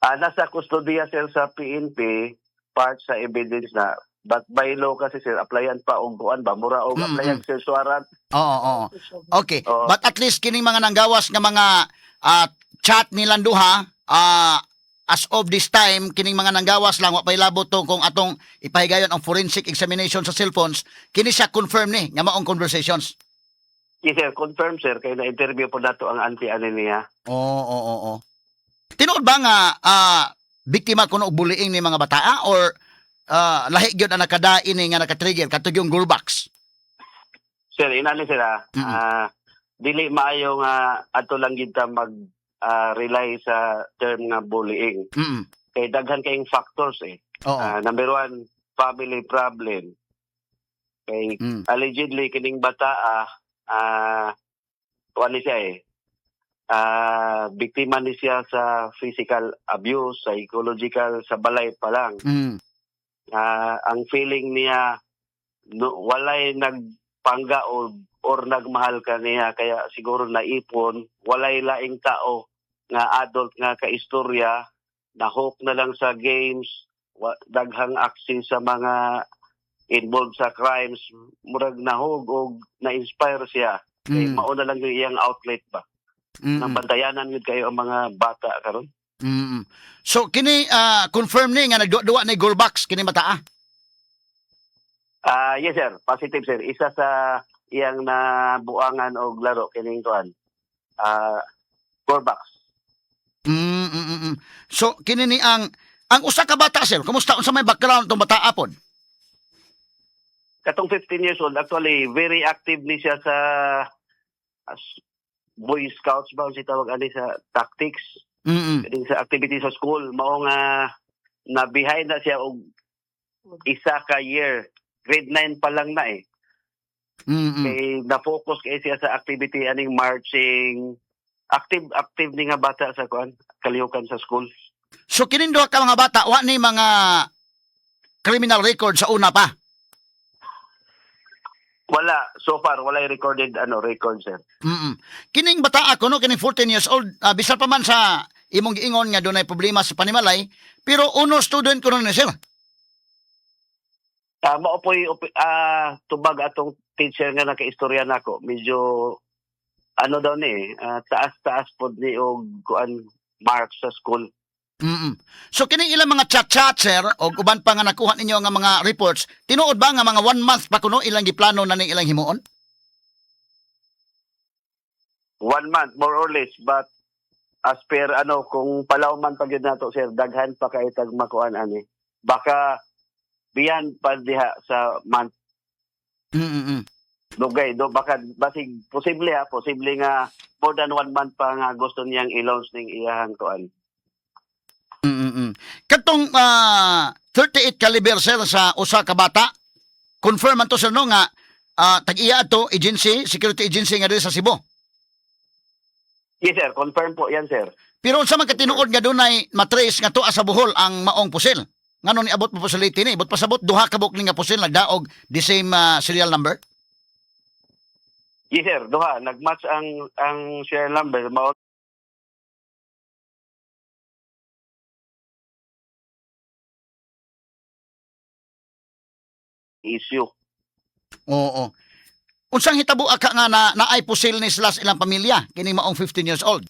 Nasa kustodiya sir sa PNP, part sa evidence na, but by law kasi sir, applyan pa og kuan ba, mura og applyan sir suwaran. Oo. Okay. Oo. But at least kining mga nanggawas nga mga chat nilang duha, as of this time, kining mga nanggawas lang, wa pa'y labot to kung atong ipahigayon ang forensic examination sa cellphones, kini siya confirm ni, nga maong conversations. Yes sir, confirm sir, kaya na-interview po nato ang auntie ani niya. Oo. Tinuod ba nga biktima kuno og bullying ni mga bata or lahi gyud ang nakadain ni nga nakatrigger katug yung Gulbox? Sir, inani sila, dili maayo nga ato lang gid ta mag rely sa term nga bullying. Kay daghan kayong factors eh. Oo. Number one, family problem. Kay allegedly kining bata kuan ni siya biktima ni siya sa physical abuse, psychological, sa balay pa lang. Ang feeling niya walay nagpangga or nagmahal ka niya, kaya siguro naipon, walay laing tao nga adult nga kaistorya, nahook na lang sa games, daghang access sa mga involved sa crimes, murag nahog o na-inspire siya. Kaya mauna lang yung iyang outlet ba. Nang bantayanan yun kayo ang mga bata karon. So kini confirm ni nga nagduwa ni Gulbox kini bata. Yes sir, positive sir. Isa sa iyang nabuangan og laro kining kuan. Gulbox. So kini ni ang usa ka bata sir, kumusta unsa may background tong bata apon? Katong 15 years old, actually very active ni siya sa Boy Scouts ba si tawag ani sa tactics. Sa activity sa school, mao nga na behind na siya og isa ka year. Grade 9 pa lang na eh. Kay na-focus kay siya sa activity aning marching. Active ni nga bata sa kuan, kalihukan sa school. So kining duha ka mga bata wa ni mga criminal record sa una pa. Wala, so far wala recorded record sir. Kining bata ako no, kining 14 years old, bisan pa man sa imong giingon nga dunay problema sa panimalay, pero uno student ko ni sir. Mao po'y tubag atong teacher nga nakaistorya nako, medyo daw ni taas pod ni og kuan marks sa school. So kining ilang mga chat sir o uban pa nga nakuha ninyo nga mga reports, tinuod ba nga mga 1 month pa kuno ilang giplano na ning ilang himuon? 1 month more or less, but as per kung palaw man pa gyud nato sir, daghan pa kay tag makuan ani. Baka beyond pa diha sa month. Dugay baka basig posible nga more than 1 month pa nga gusto niyang i-launch ning iyahang kuan. Katong 38 caliber sir sa usa ka bata, confirm man to sir no nga tag-iya to security agency nga diri sa Cebu. Yes sir, confirm po yan sir. Pero unsa man katinuod nga dunay matrace nga tuwa sa Bohol ang maong pusil? Ngano ni abot mo facility ni? Ibot pasabot duha ka bukling nga pusil nagdaog the same serial number? Yes sir, duha nagmatch ang serial number mao issue. Oo. Unsang hitabo aka nga naay pusil ni slash ilang pamilya kini maong 15 years old?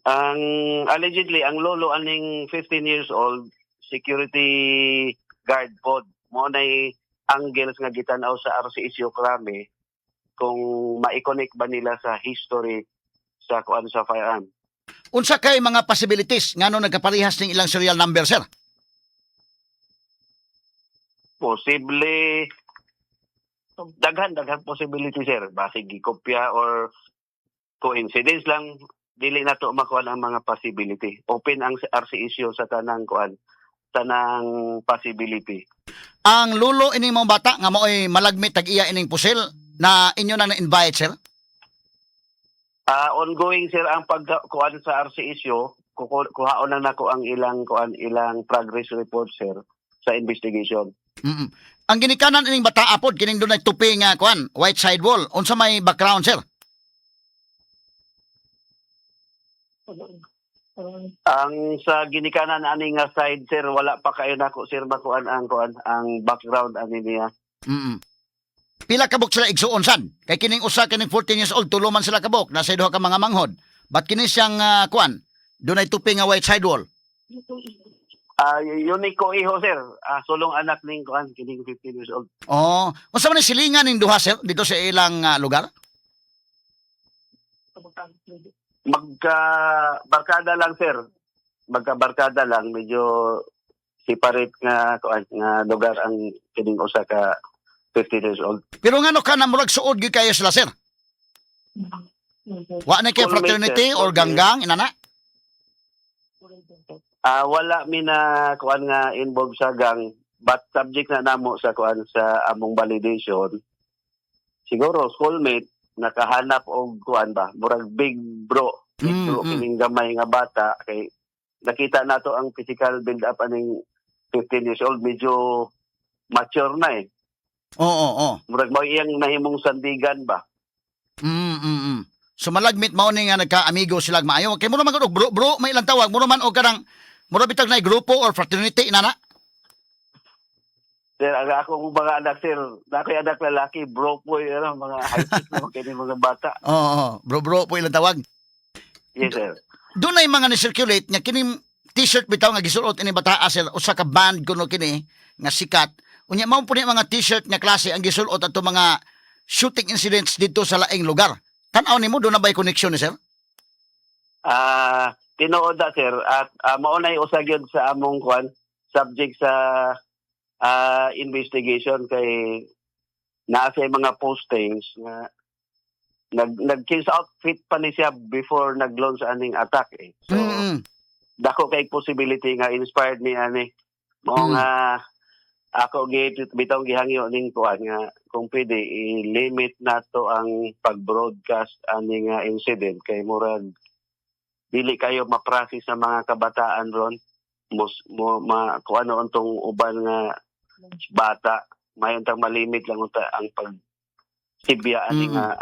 Ang allegedly ang lolo aning 15 years old security guard pod mo nay angles nga gitan-aw sa RCSO Krame kung ma-connect ba nila sa history sa kuan sa firearm. Unsa kay mga possibilities ngano nagkaparehas ning ilang serial number sir? Posible daghan possibility sir, basig gikopya or coincidence lang, dili nato makuan ang mga possibility. Open ang RCSO sa tanang possibility. Ang lulo ining mga bata nga mao'y malagmit tag-iya ining pusil na inyo na na-invite sir? Ongoing sir ang pagkuan sa RCSO, kuhaon lang nako ang ilang progress report sir sa investigation. Mm. Ang ginikanan ining bata apod kining dunay tupi nga kuan, white sidewall. Unsa may background, sir? Ang sa ginikanan ani nga side sir wala pa kayo nako sir makuan ang background ani niya. Mm. Pila kabok sila igsuon sad? Kay kining usa kining 14 years old tulo man sila kabok nasa duha ka mga manghod. But kini siyang kuan, dunay tupi nga white sidewall. Yun ko iho sir. Sulong anak ning kuan kining 15 years old. Oh, unsa man ni silingan ning duha, sir, dito sa ilang lugar? Barkada lang sir. Barkada lang medyo separate nga kuan nga lugar ang kining usa ka 15 years old. Pero ngano ka na murag suod gyud kayo sila, sir? Wa na kay Schoolmate, fraternity sir. or ganggang inana? Wala mi na kuan nga involved sa gang but subject na namo sa kuan sa among validation. Siguro schoolmate nakahanap og kuan ba murag big bro. Big bro kining gamay nga bata kay nakita nato ang physical build up aning 15 years old medyo mature na eh. Oo. Murag mo iyang nahimong sandigan ba. So malagmit mao ni nga nagka-amigo sila maayo. Kay mo naman og bro may ilang tawag, mo naman og kanang mura bitag na grupo or fraternity inana. Sir, akong mga anak sir, nakay anak lalaki, bro po mga high school na kini mga bata. Oo, bro po ilang tawag. Yes sir. Doon ay mga ni-circulate nga kining t-shirt bitaw nga gisulot ini bata sir usa ka band kuno kini nga sikat. Unya mao po ni mga t-shirt nga klase ang gisulot ato mga shooting incidents dito sa laing lugar. Tan-aw nimo do na bay connection ni sir? Tinuod na sir at maunay usa gyud sa among kwan subject sa investigation kay naa sa mga postings nga nag-change outfit pa ni siya before nag-launch aning attack eh. So dako kay possibility nga inspired ni ani mo nga ako bitaw gihangyo ning kuan nga kung pwede i-limit nato ang pag-broadcast ani nga incident kay murag dili kayo ma-process sa mga kabataan ron kung ano untong uban nga bata may untang malimit lang unta ang pagsibya ani nga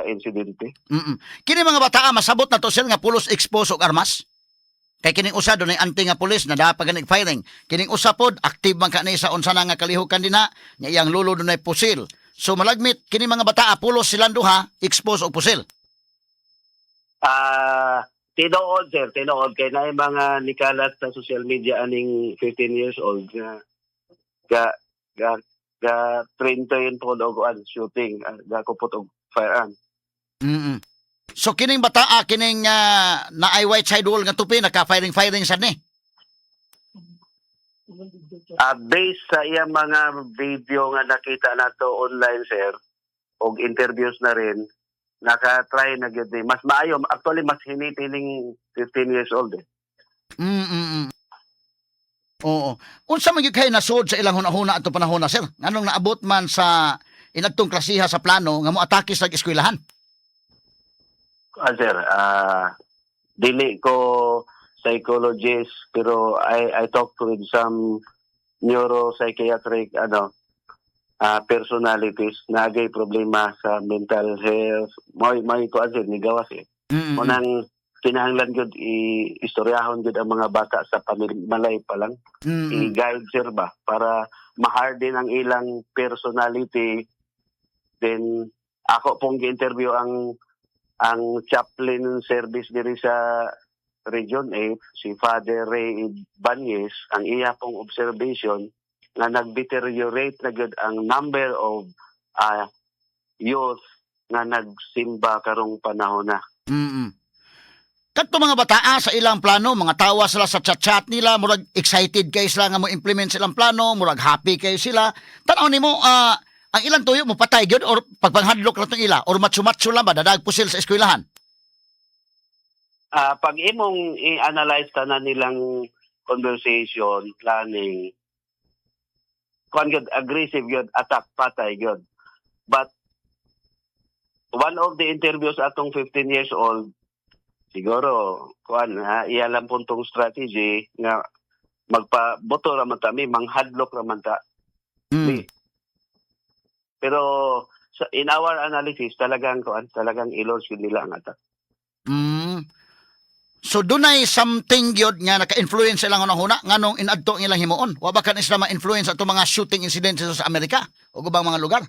insidente. Kini mga bata masabot na to sir nga pulos expose og armas. Kay kining usa dunay anti nga pulis na dapat ganig firing. Kining usa pod active man kanhi sa unsa na nga kalihukan dinha nya iyang lulo dunay pusil. So malagmit kini mga bata pulos silang duha expose og pusil. Tinuod sir, kay na mga nikalat sa social media aning 15 years old ga train to yun po og shooting ga kupot og firearm. So kining bata kining naay white sidewall nga tupi naka-firing sad ni. Based sa iyang mga video nga nakita nato online sir og interviews na rin naka-try na gyud ni mas maayo actually mas hiniti ning 15 years old eh. Oo. Unsa man gyud kay nasud sa ilang hunahuna ato panahon na sir? Nganong naabot man sa inadtong klasiha sa plano nga mo atake sa eskwelahan? Sir, dili ko psychologist pero I talked with some neuropsychiatric personalities na gay problema sa mental health may ko azid ni gawas eh. Unang kinahanglan gyud istoryahon gyud ang mga bata sa panimalay pa lang. I-guide sir ba para ma-harden ang ilang personality. Then ako pong gi-interview ang chaplain service diri sa Region 8 si Father Ray Banyes ang iya pong observation nga nag-deteriorate na gyud ang number of youth nga nagsimba karong panahon na. Kadto mga bata sa ilang plano, mga tawa sila sa chat nila, murag excited kay sila nga mo implement silang plano, murag happy kay sila. Tan-aw nimo ang ilang tuyo mo patay gyud or pagpanghadlok lang tong ila or matsumatsu lang ba dadag pusil sa eskwelahan? Pag imong i-analyze tanan nilang conversation, planning, aggressive yun, attack, patay yun. But one of the interviews atong 15 years old, siguro, iyalam po itong strategy nga magpaboto raman ta, may manghadlok raman ta. Mm. Pero in our analysis talagang ilos yun nila ang attack. Mm. So dunay something gyud nga naka-influence lang unang-una nganong inadto ang ilang himuon. Wa ba kan isla ma-influence ato mga shooting incidents sa Amerika o ubang mga lugar?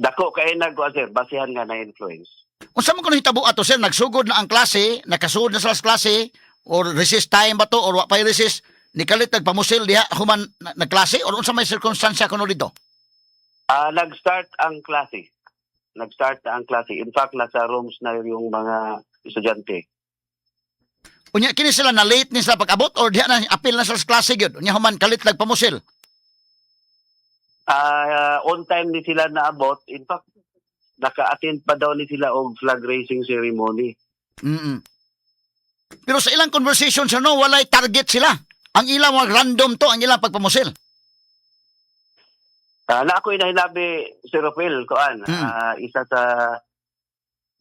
Dako kay sir, basihan nga na influence. Unsa man kuno hitabo ato sir, nagsugod na ang klase, nakasugod na sa klase or recess time ba to or wa pay recess, nikalit nagpamusil diha human nagklase or unsa may circumstansya kuno dito? Nag-start ang klase. In fact, nasa rooms na yung mga estudyante. Unya kini sila na late ni sila pag-abot or diha na apil na sa klase gyud. Unya human kalit nagpamusil. On time ni sila naabot. In fact, naka-attend pa daw ni sila og flag raising ceremony. Mm. Pero sa ilang conversation sa no, walay target sila. Ang ilang mga random to, ang ilang pagpamusil. Na ako'y nahinabi, Sir Rafael, isa sa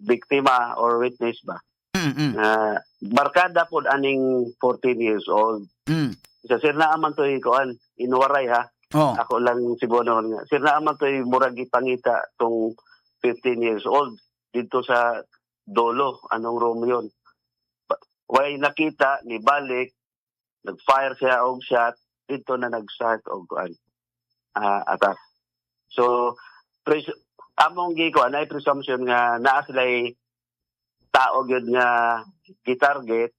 biktima or witness ba? Mm. Barkada po aning 14 years old. Mm. Sa sir na aman to'y inuwaray ha. Oh. Ako lang si Bono nga. Sir na aman to'y muragi pangita tong 15 years old dito sa Dolo. Anong room yun? Way nakita, ni balik, nag-fire siya og shot, dito na nag-start og attack. So, among ay presumption nga naa sila'y tao gyud nga gitarget,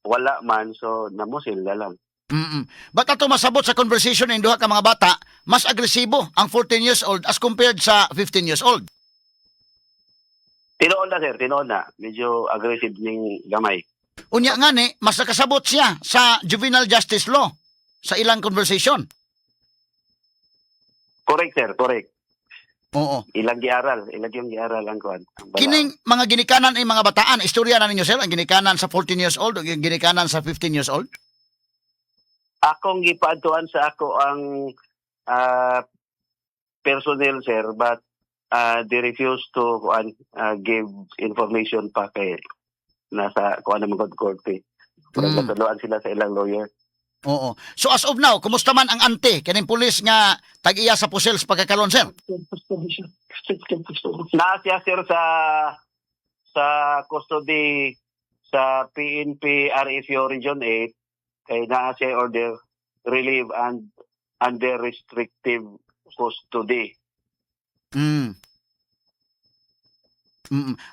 wala man, so namusil na lang. Mm. Ba't ato masabot sa conversation ng duha ka mga bata, mas agresibo ang 14 years old as compared sa 15 years old? Tinoon na sir, medyo aggressive ning gamay. Unya nga ni, mas nakasabot siya sa juvenile justice law sa ilang conversation. Correct sir, correct. Oo. Ilang giaral ang kuan. Kining mga ginikanan ay mga bataan, istorya na ninyo sir, ang ginikanan sa 14 years old o ginikanan sa 15 years old? Akong gipaadtuan sa ako ang personnel sir, but they refuse to give information pa kay nasa naman korte. Natuluan sila sa ilang lawyer. Oo. So as of now, kumusta man ang ante kaning pulis nga tag-iya sa pusils pagkakaron sir? Naa siya sir sa custody sa PNP RFO Region 8 kay naa siya order relieve and under restrictive custody. Mm.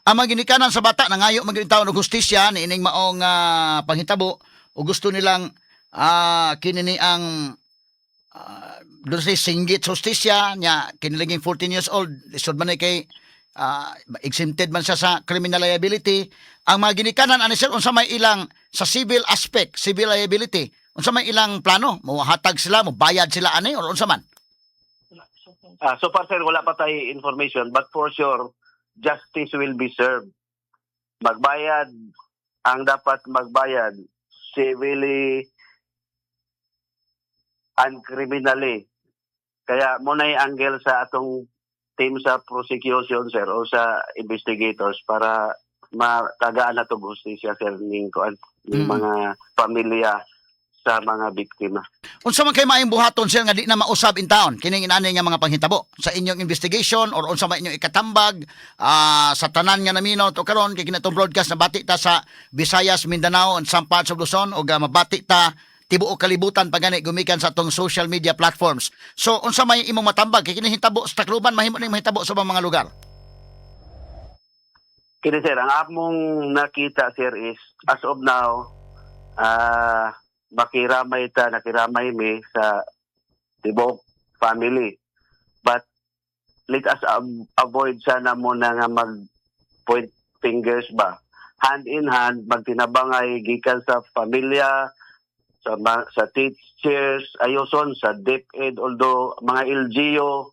Ang mga ginikanan sa bata nangayo magintawon og hustisya niining maong panghitabo o gusto nilang kinini ang doon sa singgit sa hustisya niya kinilinging 14 years old lisod man kay exempted man siya sa criminal liability. Ang mga ginikanan ani sir unsa may ilang sa civil aspect, civil liability, unsa may ilang plano? Mohatag sila, mobayad sila ani or unsa man? So far sir wala pa tayo information, but for sure justice will be served. Magbayad ang dapat magbayad civilly and criminally. Kaya muna yung angle sa atong team sa prosecution sir o sa investigators para matagaan na itong hustisya sir ng mga pamilya sa mga biktima. Unsa man kay maayong buhaton sir nga di na mausab in town kining inani nga mga panghitabo sa inyong investigation or unsa man inyong ikatambag sa tanan nga naminaw to karon kay kinatong broadcast na bati ta sa Visayas, Mindanao and some parts of Luzon o mabati ta tibuok kalibutan pagani gumikan sa atong social media platforms. So unsa may imong matambag kay kini hitabo sa Tacloban mahimo ning mahitabo sa mga lugar? Kini sir, ang among nakita sir is as of now nakiramay mi sa tibuok family. But let us avoid sana muna nga mag-point fingers ba. Hand in hand, magtinabangay gikan sa pamilya, sa teachers, ayoson, sa DepEd, although mga LGU,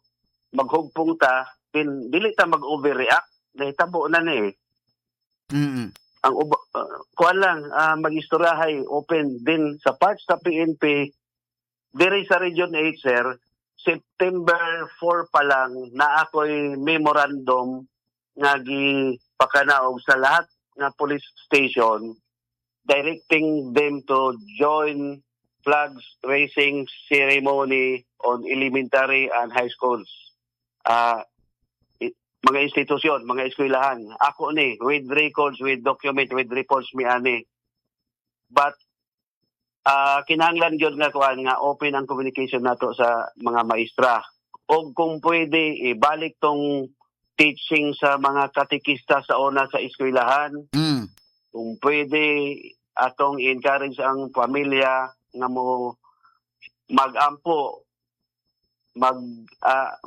maghugpong ta, dili ta mag-overreact, nahitabo na ni. Mm. Ang kuan lang mag-istoryahay open din sa parts sa PNP diri sa Region 8 sir. September 4 pa lang na ako'y memorandum nga gipakanaog sa lahat nga police station directing them to join flags raising ceremony on elementary and high schools. Mga institusyon, mga eskwelahan. Ako ni, with records, with document, with reports mi ani. But kinahanglan gyud nga kuan nga open ang communication nato sa mga maestra. O kung pwede ibalik tong teaching sa mga katekista sa una sa eskwelahan. Mm. Kung pwede atong encourage ang pamilya nga mo magampo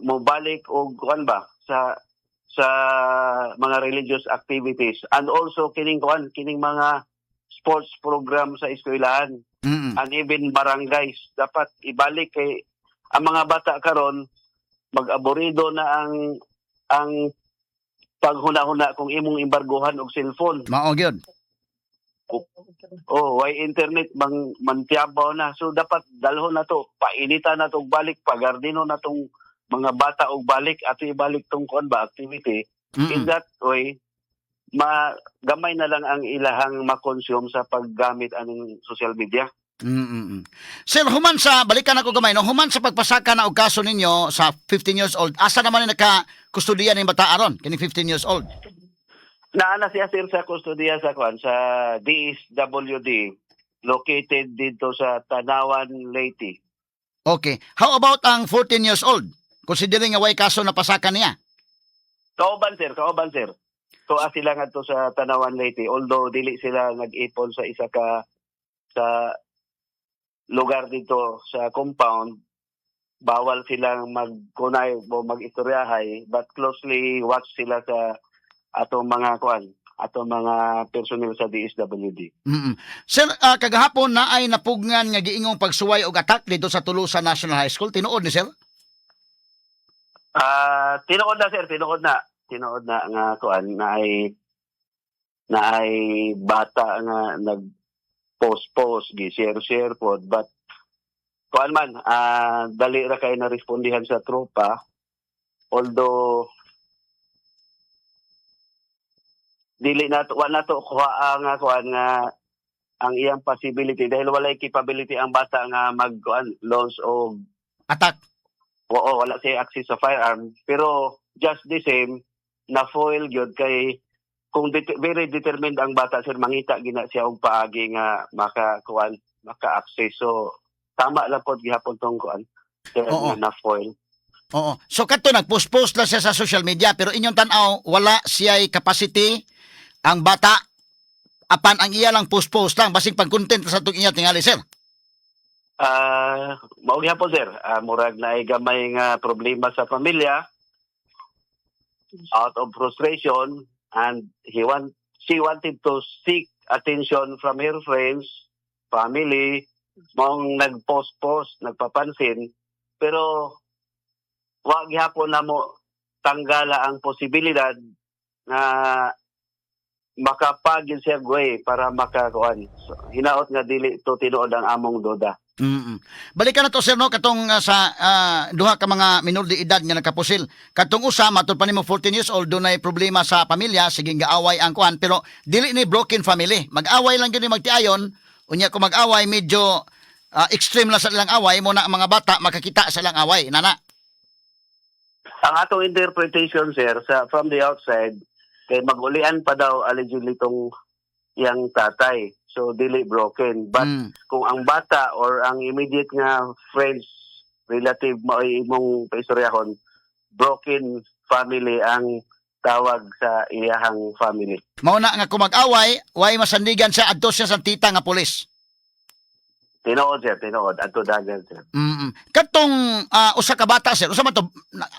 mo balik og kuan ba sa mga religious activities, and also kining mga sports program sa eskwelahan. Mm. And even barangays dapat ibalik kay ang mga bata karon mag-aborido na ang paghuna-huna kung imong embargohan og cellphone. Mao gyud. Why internet mantiabaw na. So dapat dalhon na to, painitan na to og balik, pagardino na tong mga bata og balik at ibalik tong kuan ba activity. In that way gamay na lang ang ilahang makonsume sa paggamit aning social media. Sir, human sa balikan ako gamay no, human sa pagpasaka na og kaso ninyo sa 15 years old, asa naman ni naka-kustudiya ning bata aron kini 15 years old? Naana siya sir sa kustodiya sa kuan sa DSWD located dito sa Tanawan, Leyte. Okay. How about ang 14 years old? Considering nga way kaso na pasaka niya. Kauban sir. So sila ngadto sa Tanawan, Leyte, although dili sila nag-ipon sa isa ka sa lugar dito sa compound, bawal silang magkunay o mag-istoryahay, but closely watch sila sa atong mga personnel sa DSWD. Sir, kagahapon na ay napugnan nga giingong pagsuway og attack dito sa Tulusa National High School. Tinuod ni sir? Tinuod na sir, tinuod na nga kuan na ay bata nga nag-post gi-share pod, but kuan man dali ra kay na respondihan sa tropa, although dili na to kuha nga kuan nga ang iyang possibility dahil walay capability ang bata nga launch o Attack. Oo, wala siya access sa firearm, pero just the same na foil gyud kay kung very determined ang bata sir, mangita gina siya og paagi nga maka-access. So tama lang pod gihapon tong kuan na foil. Oo. So kadto nag-post lang siya sa social media, pero inyong tan-aw wala siya'y capacity ang bata apan ang iya lang post lang basig pag-content sa tong iya tingali sir. Mao gihapon sir, murag na ay gamay nga problema sa pamilya out of frustration, and she wanted to seek attention from her friends, family, mong nagpost nagpapansin, pero wag gihapon na mo tanggala ang posibilidad na makapagin siya para makakuan. So, hinaot nga dili to tinuod ang among duda. Balikan na to sir no, katong sa duha ka mga minor de edad nga nakapusil. Katong usa matud pa nimo 14 years old, dunay problema sa pamilya, sige gaaway ang kuan, pero dili ni broken family. Mag-away lang gyud ni magtiayon, unya kung mag-away medyo extreme lang sa ilang away, mo na ang mga bata makakita sa ilang away, nana. Ang atong interpretation sir from the outside kay magulian pa daw allegedly tong yang tatay. So dili broken, but kung ang bata or ang immediate nga friends, relative mo ay imong paistoryahon, broken family ang tawag sa iyahang family. Mao na nga kung mag-away, way masandigan siya adto siya sa tita nga pulis. Tinuod sir, adto dagan sir. Katong usa ka bata sir, usa man to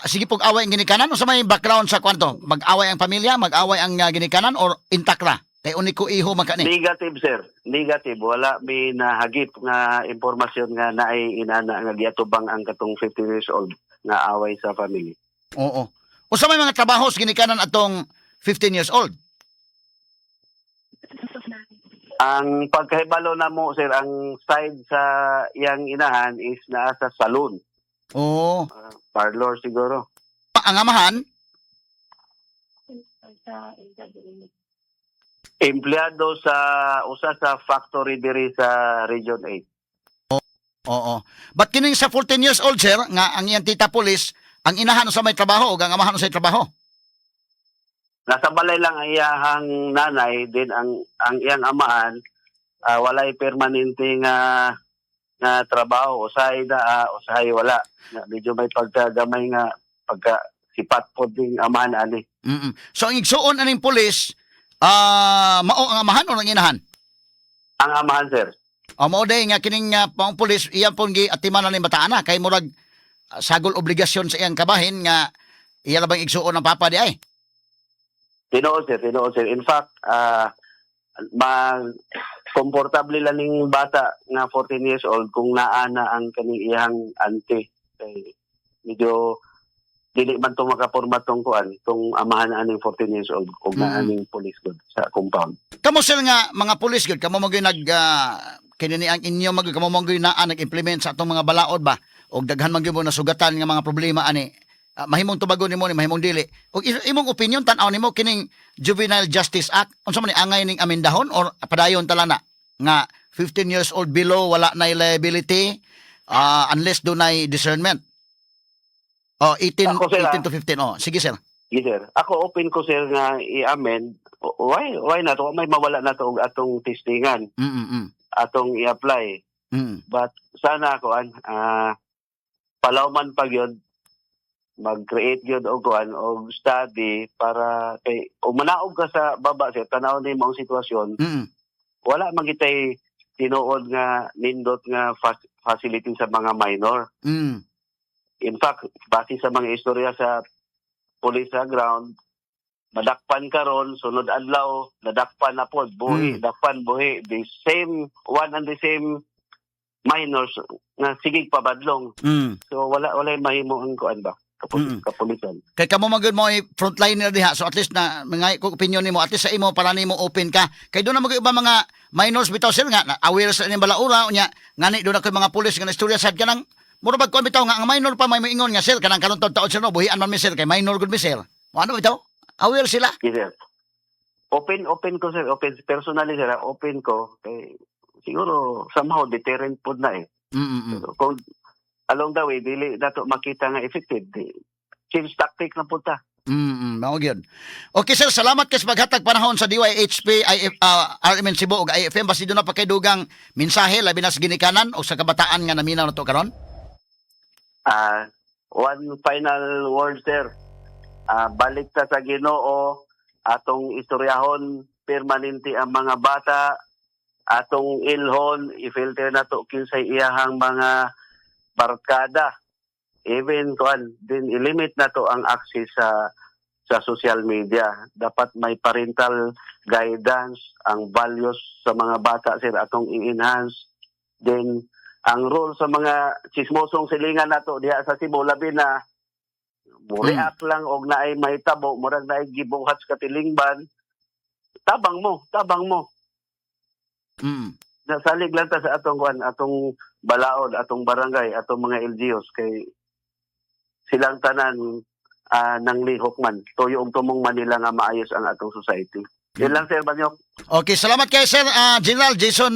sige pog away ang ginikanan, usa may background sa kwanto, mag-away ang pamilya, mag-away ang ginikanan or intact ra? Kay uniko iho man kani. Negative sir, negative, wala may nahagip nga impormasyon nga naay inana nga giatubang ang katong 15 years old nga away sa family. Oo. Usa may mga trabaho sa ginikanan atong 15 years old? Ang pagkahibalo na mo sir, ang side sa iyang inahan is naa sa saloon. Oo. Parlor siguro. Ang amahan? Empleyado sa usa sa factory diri sa Region 8. Oo. But kining sa 14 years old, sir, nga ang iyang tita pulis, ang inahan sa may trabaho o ang amahan sa trabaho? Nasa balay lang ang iyahang nanay, din ang iyang amaan, walay permanente nga trabaho, usahay usahay wala. Medyo may pagkagamay nga, sipat po ding amahan ani. Mm. So ang igsuon aning pulis, mao ang amahan o ang inahan? Ang amahan, sir. O mao day nga kining pang pulis iyan pong giatiman na ni bataan na kay murag sagol obligasyon sa iyang kabahin nga iya labang igsuon ng papa di ay. Tinuod, sir. In fact, komportable lang ning bata nga 14 years old kung naana ang kaning iyang auntie. Kay medyo dili man to makaporma tong tong amahan aning 14 years old ug naaning police good sa compound. Kamo sir nga mga pulis gud kamo magyud nag kinini ang inyo kamo magyud na nag-implement sa atong mga balaod ba og daghan man gyud mo nasugatan nga mga problema ani. Mahimong tubagon nimo ni mahimong dili. Og imong opinion tan-aw nimo kining Juvenile Justice Act unsa man ni angay ning amendahon or padayon tala na nga 15 years old below wala na liability unless dunay discernment. 18 to 15. Sige sir. Yes, sir. Ako open ko, sir, nga i-amend. Why not? May mawala na to atong testingan. Atong i-apply. But sana ako palawman pag yun, mag-create yun og study para kay manaog ka sa baba, sir, tanaw na yung mga sitwasyon. Wala magitay tinuod nga nindot nga facility sa mga minor. In fact, base sa mga istorya sa police sa ground, madakpan karon sunod adlaw, nadakpan na pod, buhi, dakpan, buhi. The same, one and the same minors nga sigig pabadlong. So wala mahimo ang kuan ba? Kapulisan. Kay kamo magud mo frontliner diha so at least na mga opinion nimo at least sa imo para nimo open ka. Kay do na mag iba mga minors bitaw sir nga aware sa inyong balaura unya ngani do na kay mga pulis nga istorya sad kanang mura bag kuan bitaw nga ang minor pa may moingon nga sir kanang karon taon sir no buhian man mi sir kay minor gud mi sir. Ano bitaw? Aware sila. Yes, sir. Open ko, sir. Open personally, sir. Open ko kay siguro somehow deterrent pod na eh. Kung along the way, dili nato makita nga effective. Change tactic na punta. Mao gyud. Okay sir, salamat kay sa paghatag panahon sa DYHP, RMN Cebu ug IFM basi do na pa kay dugang mensahe labi na sa ginikanan o sa kabataan nga naminaw nato karon. One final word, sir. Balik ta sa Ginoo, atong istoryahon permanente ang mga bata, atong ilhon i-filter nato kinsay iyahang mga barkada. Even din i-limit na to ang access sa social media. Dapat may parental guidance, ang values sa mga bata, sir, atong i-enhance. Then, ang role sa mga chismosong silingan nato diha sa Cebu, labi na react lang og naay mahitabo, murag naay gibuhat sa katilingban, tabang mo. Nasalig lang ta sa atong balaod, atong barangay, atong mga LGUs kay silang tanan nang lihok man. Tuyo og tumong Manila nga maayos ang atong society. Yan lang, Sir Banyok. Okay, salamat kay Sir General Jason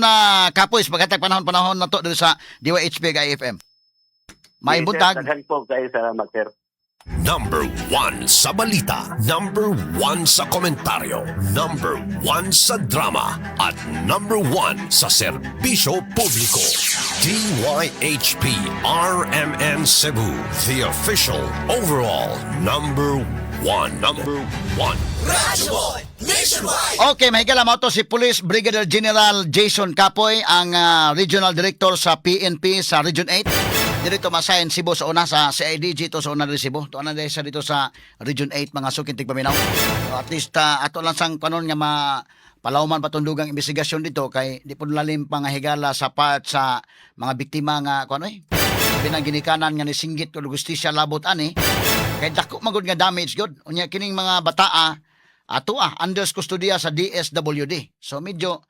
Capois paghatag panahon na to dito sa DYHP IFM. May buntag. Daghan po kayo, salamat, Sir. Number 1 sa balita, number 1 sa komentaryo, number 1 sa drama, at number 1 sa serbisyo publiko. DYHP RMN Cebu, the official overall number 1. Okay, mahigala mo to si Police Brigadier General Jason Capoy, ang Regional Director sa PNP sa Region 8. Dito masayan Cebu sa una sa CIDG to sa una rin Cebu. To na sa dito sa Region 8 mga sukintig paminaw. So at least ato lang sang kanon nga palawman patundugang investigasyon dito kay di pud lalim pa nga higala sa part sa mga biktima nga kuno ginikanan nga ni singgit ug justisya labot ani. Kay dako magud nga damage god. Unya kining mga bataa under kustodiya sa DSWD. So medyo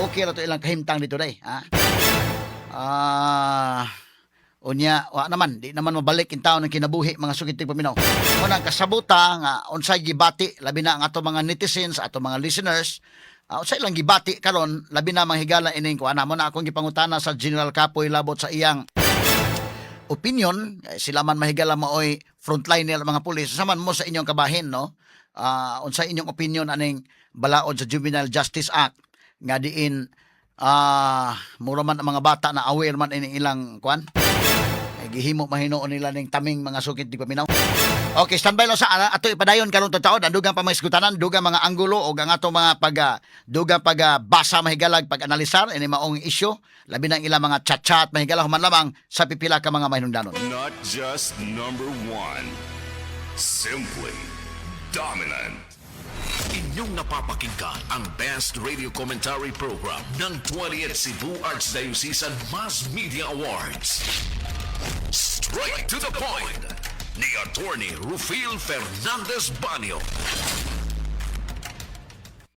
okay ra to ilang kahimtang dito day, ha? Unya, naman, di naman mabalik in taon ng kinabuhi mga sukitig paminaw. Unang kasabuta nga unsay gibati labi na ang ato mga netizens, ato mga listeners Sa ilang gibati karon labi na mga higala ining kuan mo na akong gipangutana sa General Capoy labot sa iyang opinion. Sila man mahigala maoy frontliner mga pulis saman mo sa inyong kabahin, no? Unsa inyong opinion aning balaod sa Juvenile Justice Act nga diin mura man ang mga bata na aware man ining ilang kuan. Gihimo mahinoon nila ning taming mga sukit di paminaw. Okay, standby lang sa ato ipadayon karon taon ang dugang pamaisgutanan, dugang mga anggulo o ang ato mga dugang basa mahigalag pag-analisar ini maong issue labi na ilang mga chat-chat mahigalag human lamang sa pipila ka mga mahinungdanon. Not just number one, simply dominant. Inyong napapakinggan ang Best Radio Commentary Program ng 20th Cebu Archdiocesan Mass Media Awards. Straight to the point ni Attorney Rufil Fernandez Banyo.